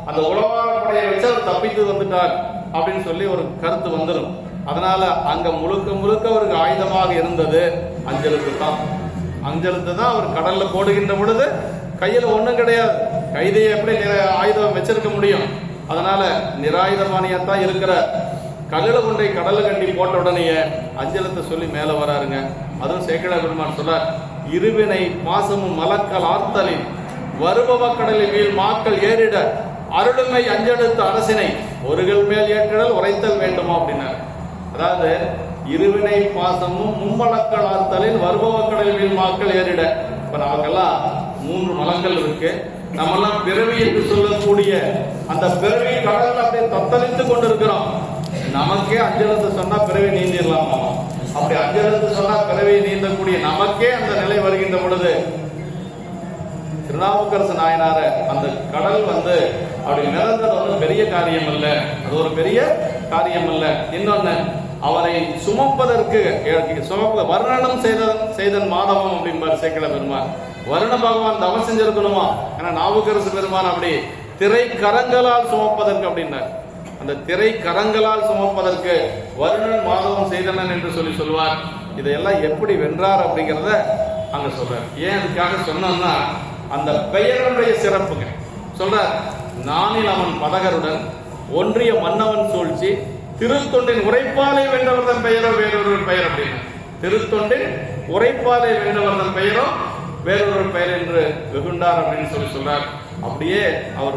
அந்த உளவாரப்படையை வச்சு அவர் தப்பித்து வந்துட்டார் அப்படின்னு சொல்லி ஒரு கருத்து வந்துடும். அதனால அங்க முழுக்க முழுக்க அவருக்கு ஆயுதமாக இருந்தது அஞ்செழுத்து தான். அஞ்செழுத்து தான் அவர் கடல்ல போடுகின்ற பொழுது கையில ஒண்ணும் கிடையாது. கைதியை எப்படி ஆயுதம் வச்சிருக்க முடியும்? அதனால நிராயுதபாணியத்தான் இருக்கிற கல்லில கொண்டை கடலை கண்டி போட்ட உடனேயே அஞ்சலத்தை சொல்லி மேல வராருங்க. அதுவும் சேக்கிழார் பெருமான் சொல்றார், இருவினை பாசமும் மலக்கல் ஆர்த்தலின் வருபவ கடலில் வீழ் மாக்கள் ஏறிட அருளுமை அஞ்செழுத்து அரசினை ஒருகள் மேல் ஏற்றிடல் உரைத்தல் வேண்டுமா அப்படின்னாரு. அதாவது இருவினை பாசமும் மும்மலக்கள் ஆர்த்தலின் வருபவ கடலில் வீழ் மாக்கள் ஏறிட. இப்ப நமக்கெல்லாம் 3 மலங்கள் இருக்கு. நம்மெல்லாம் பிறவி என்று சொல்லக்கூடிய அந்த பிறவி கடல் அப்படியே தத்தளித்து கொண்டிருக்கிறோம். நமக்கே அஞ்செழுத்து சொன்னா பிறவி நீந்திடலாமா? அப்படி அஞ்செழுத்து சொன்னா பிறவி நீந்தக்கூடிய நமக்கே அந்த நிலை வருகின்ற பொழுது திருநாவுக்கரசு நாயனார அந்த கடல் அப்படி நிறந்தது பெரிய காரியம் அல்ல. அது ஒரு பெரிய காரியம் அல்ல. இன்னொன்னு, அவரை சுமப்பதற்கு வர்ணனம் செய்தன் மாதவம் அப்படின்பார் சேக்கிழ பெருமான். வருண பகவான் தவம் செஞ்சிருக்கணுமா? ஏன்னா நாவுக்கரசு பெருமான் அப்படி திரை கரங்களால் சுமப்பதற்கு அப்படின்னார். அந்த திரை கரங்களால் சுமப்பதற்கு வருணன் மாதவம் செய்தனன் என்று சொல்வார். இதையெல்லாம் எப்படி வென்றார் அப்படிங்கிறத அங்க சொல்றார். ஏன் அதுக்காக சொன்னோம்னா, அந்த பெயருடைய சிறப்புங்க சொல்றார். நானில் அவன் பதகருடன் ஒன்றிய மன்னவன் சூழ்ச்சி திருத்தொண்டின் உரைப்பாலை வென்றவர்தன் பெயரோ வேறொரு பெயர் அப்படின்னு. திருத்தொண்டின் உரைப்பாலை வென்றவர்தன் பெயரோ வேறொரு பெயர் என்று வெகுண்டார் அப்படின்னு சொல்றார். அப்படியே அவர்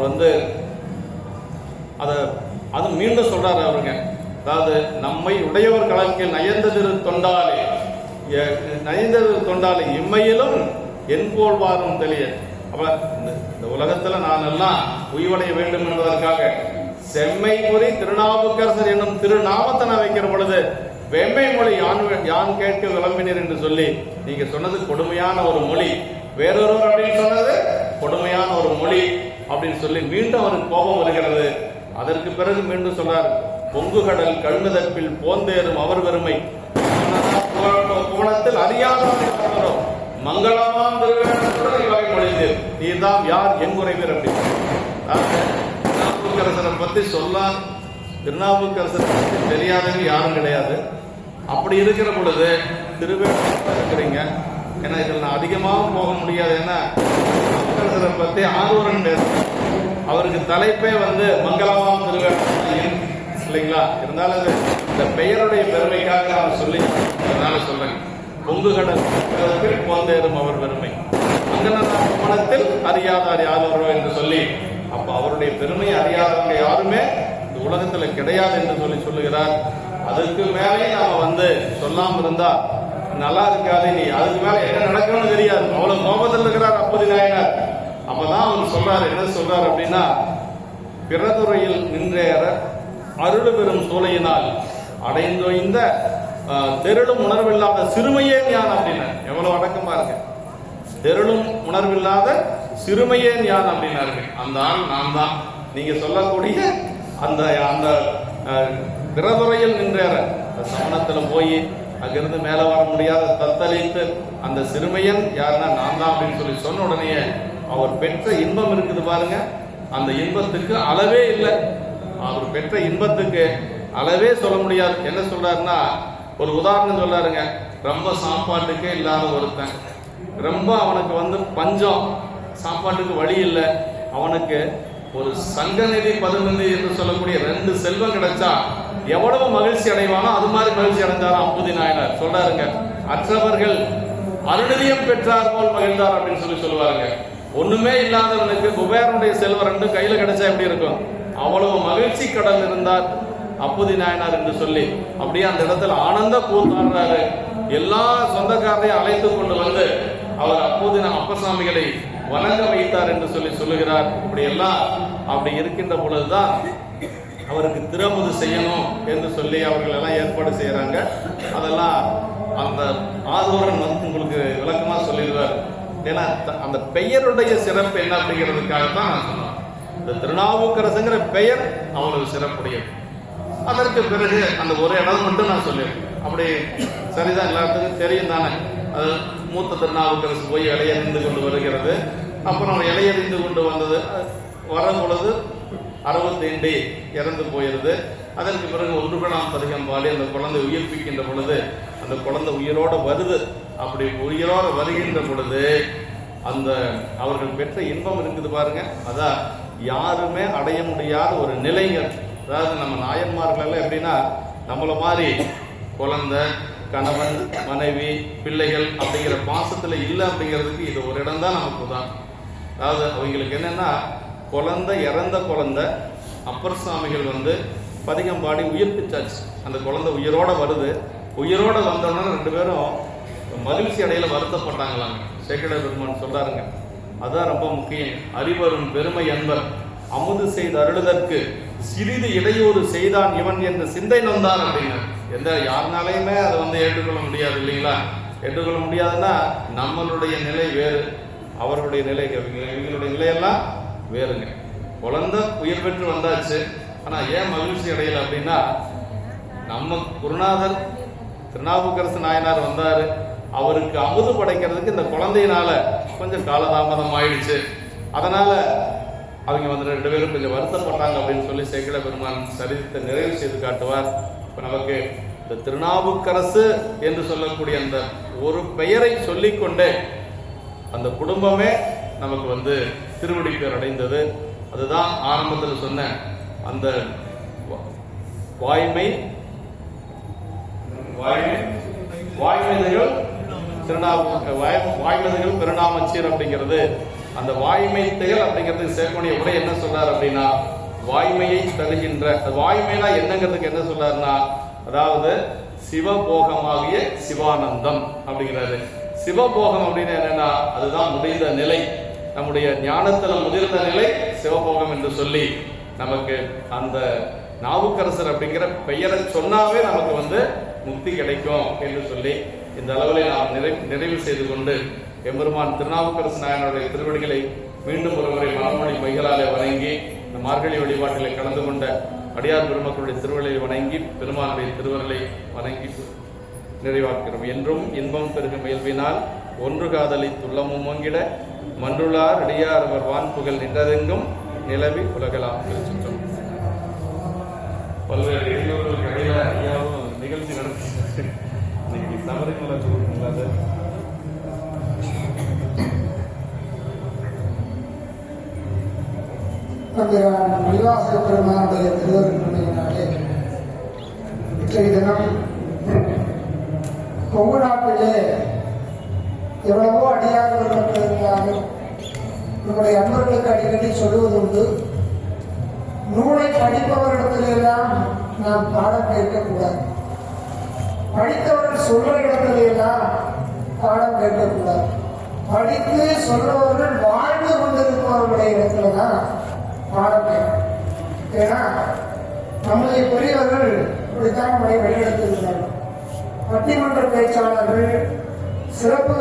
அது மீண்டும் சொல்றாரு அவருங்க. அதாவது நம்மை உடையவர் கலக்கில் நயந்ததிரு தொண்டாலே இம்மையிலும் என் போல் வாரும் தெளிய. அப்ப இந்த உலகத்துல நான் எல்லாம் உய்வடைய வேண்டும் என்பதற்காக செம்மை குறி திருநாவுக்கரசர் என்னும் திருநாமத்தை நான் வைக்கிற பொழுது வெம்மை மொழி யான் கேட்க விளம்பினீர் என்று சொல்லி, நீங்க சொன்னது கொடுமையான ஒரு மொழி, வேறொருவர் அப்படின்னு சொன்னது கொடுமையான ஒரு மொழி அப்படின்னு சொல்லி மீண்டும் அவருக்கு கோபம் வருகிறது. அதற்கு பிறகு மீண்டும் சொல்றார், பொங்கு கடல் கழுங்குதற்பில் போந்தேறும் அவர் பெருமை புவனத்தில் அறியாத மங்களமாம் திருவேணி நீதான் யார் எங்குறைவர் அப்படின்னு. திருநாவுக்கரசரை பத்தி திருநாவுக்கரசரை பத்தி தெரியாதவங்க யாரும் கிடையாது. அப்படி இருக்கிற பொழுது திருவேணி இருக்கிறீங்க. ஏன்னா இதில் நான் அதிகமாகவும் போக முடியாது. ஏன்னா திருநாவுக்கரசரை பத்தி ஆரூரன் பேசுறேன். அவருக்கு தலைப்பே மங்களமாம் திருவேணி இல்லைங்களா? இருந்தாலும் இந்த பெயருடைய பெருமைக்காக நான் சொல்லி அதனால சொல்றேன். பொங்கு கடல் போந்தேறும் அவர் பெருமை மனத்தில் அறியாதார் யாரோ என்று சொல்லி, அப்ப அவருடைய பெருமை அறியாதவங்க யாருமே இந்த உலகத்துல கிடையாது என்று சொல்லுகிறார். அதுக்கு மேலே நாம சொல்லாம இருந்தா நல்லா இருக்காது. நீ அதுக்கு மேல என்ன நடக்கணும்னு தெரியாது. அவ்வளவு கோபத்தில் இருக்கிறார் அப்போது நாயனார். அப்பதான் அவர் சொல்றாரு, என்ன சொல்றாரு அப்படின்னா, பிறதுறையில் நின்றேற அருள் பெறும் சோலையினால் அடைந்தொய்ந்த தெருளும் உணர்வில்லாத சிறுமையே ஞான் அப்படின்னா. எவ்வளவு அடக்கமா இருக்கு. தெருளும் உணர்வில்லாத சிறுமையே ஞான் அப்படின்னாரு. அந்த ஆள் நான் தான். நீங்க சொல்லக்கூடிய அந்த அந்த பிறதுறையில் நின்றேற சமணத்துல போய் அங்கிருந்து மேல வர முடியாத தத்தளித்து அந்த சிறுமையன் யாருன்னா நான் தான் அப்படின்னு சொன்ன உடனே அவர் பெற்ற இன்பம் இருக்குது பாருங்க. அந்த இன்பத்துக்கு அளவே இல்லை. அவர் பெற்ற இன்பத்துக்கு அளவே சொல்ல முடியாது. என்ன சொல்றாருன்னா, ஒரு உதாரணம் சொல்லாருங்க. ரொம்ப சாப்பாட்டுக்கே இல்லாத ஒருத்தன், ரொம்ப அவனுக்கு பஞ்சம், சாப்பாட்டுக்கு வழி இல்லை. அவனுக்கு ஒரு சங்கநிதி 11 என்று சொல்லக்கூடிய 2 செல்வம் கிடைச்சா எவ்வளவு மகிழ்ச்சி அடைவானோ அது மாதிரி மகிழ்ச்சி அடைஞ்சாராம் அப்போதி நாயனார். சொல்றாருங்க, அற்றவர்கள் அருணியம் பெற்றார் போல் மகிழ்ந்தார் அப்படின்னு சொல்லுவாருங்க. ஒண்ணுமே இல்லாதவனுக்கு குபேரனுடைய செல்வம் 2 கையில கிடைச்சா எப்படி இருக்கும்? அவ்வளவு மகிழ்ச்சி கடல் இருந்தார் அப்போதி நாயனார் என்று சொல்லி அப்படியே அந்த இடத்துல ஆனந்த கூத்தாடுறாரு. எல்லா சொந்தக்காரரையும் அழைத்து கொண்டு அவர் அப்போது அப்பசாமிகளை வணங்க வைத்தார் என்று சொல்லுகிறார். இப்படி எல்லாம் அப்படி இருக்கின்ற பொழுதுதான் அவருக்கு திறமுது செய்யணும் என்று சொல்லி அவர்கள் எல்லாம் ஏற்பாடு செய்யறாங்க. அதெல்லாம் அந்த ஆதோரன் உங்களுக்கு விளக்கமா சொல்லிடுவார். ஏன்னா அந்த பெயருடைய சிறப்பு என்ன அப்படிங்கிறதுக்காக தான் நான் சொன்னேன். இந்த திருநாவுக்கரசுங்கிற பெயர் அவ்வளவு சிறப்புடையது. அதற்கு பிறகு அந்த ஒரு இடம் மட்டும் நான் சொல்லியிருக்கேன். அப்படி சரிதான், எல்லாத்துக்கும் தெரியும் தானே. அது மூத்த திருநாவுக்கரசு போய் இலையறிந்து கொண்டு வருகிறது. அப்புறம் இலையறிந்து கொண்டு வந்தது வரும் பொழுது 65 இறந்து போயிருது. அதற்கு பிறகு ஒன்றுகளாம் பதிகம் பாடி அந்த குழந்தை உயிர்ப்பிக்கின்ற பொழுது அந்த குழந்தை உயிரோட வருது. அப்படி உயிரோட வருகின்ற பொழுது அந்த அவர்கள் பெற்ற இன்பம் இருக்குது பாருங்க. அதான் யாருமே அடைய முடியாத ஒரு நிலைகள். அதாவது நம்ம நாயன்மார்கள் எல்லாம் எப்படின்னா நம்மள மாதிரி குழந்தை, கணவன், மனைவி, பிள்ளைகள் அப்படிங்கிற பாசத்துல இல்லை அப்படிங்கிறதுக்கு இது ஒரு இடம் தான் நமக்கு தான். அதாவது அவங்களுக்கு என்னன்னா குழந்தை, இறந்த குழந்தை அப்பர் சுவாமிகள் பதிகம் பாடி உயிர்ப்பிச்சாச்சு. அந்த குழந்தை உயிரோட வருது. உயிரோட வந்தோன்னா 2 பேரும் மகிழ்ச்சி அடையில வருத்தப்பட்டாங்களாங்க. சேக்கிழார் பெருமான் சொல்றாருங்க, அதுதான் ரொம்ப முக்கியம். அறிவரும் பெருமை என்பர் அமுது செய்து அருளுதற்கு சிறிது இடையூறு செய்தான் இவன் என்று சிந்தை நொந்தான் அப்படின்னு. எந்த யாருனாலையுமே அதை ஏற்றுக்கொள்ள முடியாது இல்லைங்களா? ஏற்றுக்கொள்ள முடியாதுன்னா நம்மளுடைய நிலை வேறு, அவர்களுடைய நிலை, இவங்களுடைய நிலையெல்லாம் வேறுங்க. குழந்தை உயிர் பெற்று வந்தாச்சு. ஆனா ஏன் மகிழ்ச்சி அடையல அப்படின்னா, நம்ம குருநாதர் திருநாவுக்கரசு நாயனார் வந்தாரு. அவருக்கு அமுது படைக்கிறதுக்கு இந்த குழந்தையினால கொஞ்சம் காலதாமதம் ஆயிடுச்சு. அதனால அவங்க 2 பேரும் கொஞ்சம் வருத்தப்பட்டாங்க அப்படின்னு சொல்லி சேக்கிழார் பெருமான் சரித்திரத்தை நிறைவு செய்து காட்டுவார். இப்ப நமக்கு இந்த திருநாவுக்கரசு என்று சொல்லக்கூடிய அந்த ஒரு பெயரை சொல்லிக்கொண்டே அந்த குடும்பமே நமக்கு திருவடி பேர் அடைந்தது. அதுதான் ஆரம்பத்தில் சொன்ன அந்த வாய்மைகள் பெருநாமச்சீர் அப்படிங்கிறது. அந்த வாய்மை செயல் அப்படிங்கிறதுக்கு சேர்க்கக்கூடிய உரை என்ன சொல்றாரு அப்படின்னா, வாய்மையை தருகின்ற வாய்மைனா என்னங்கிறதுக்கு என்ன சொல்றாருன்னா, அதாவது சிவபோகமாகிய சிவானந்தம் அப்படிங்கிறாரு. சிவபோகம் அப்படின்னு என்னன்னா அதுதான் முடிந்த நிலை, நம்முடைய ஞானத்துல முதிர்ந்த நிலை சிவபோகம் என்று சொல்லி நமக்கு அந்த நாவுக்கரசர் அப்படிங்கிற பெயரை சொன்னாவே நமக்கு முக்தி கிடைக்கும் என்று சொல்லி இந்த அளவில் நாம் நிறைவு செய்து கொண்டு எம்பெருமான் திருநாவுக்கரசு நாயனுடைய திருவடிகளை மீண்டும் ஒருமுறை மனமொழி மைகளாலே வணங்கி இந்த மார்கழி வழிபாட்டிலே கலந்து கொண்ட அடியார் பெருமக்களுடைய திருவள்ளியை வணங்கி பெருமானுடைய திருவருளை வணங்கி நிறைவாக்கிறோம். என்றும் இன்பம் பெருகும் இயல்பினால் ஒன்று காதலை துள்ளமும் ஓங்கிட மன்றுளார் அடியார் அவர் வான்புகள் நின்றதெங்கும் நிலவி உலகலாம். திருச்சிற்றம்பலம். பல்வேறு இடையூறுகளுக்கு இடையில ஐயாவும் நிகழ்ச்சி நடத்தி இன்னைக்கு சமரிமலை கொடுக்குங்களா? மணிவாசக பெருமானுடைய திருவருளினாலே இன்றைய தினம் கொங்கு நாட்டிலே எவ்வளவோ அடியார்கள் இருந்தாலும் நம்முடைய அன்பர்களுக்கு அடிக்கடி சொல்லுவது உண்டு, நூலை படிப்பவரிடத்திலெல்லாம் நாம் பாடம் கேட்கக்கூடாது, படித்தவர்கள் சொல்ற இடத்திலெல்லாம் பாடம் கேட்கக்கூடாது, படித்து சொல்றவர்கள் வாழ்ந்து கொண்டிருப்பவர்களுடைய இடத்துலதான் பாடம் கேட்கும். ஏன்னா நம்முடைய பெரியவர்கள் இப்படித்தான் நம்மை வழிநடத்துகிறார்கள். பட்டிமன்ற பேச்சாளர்கள், சிறப்பு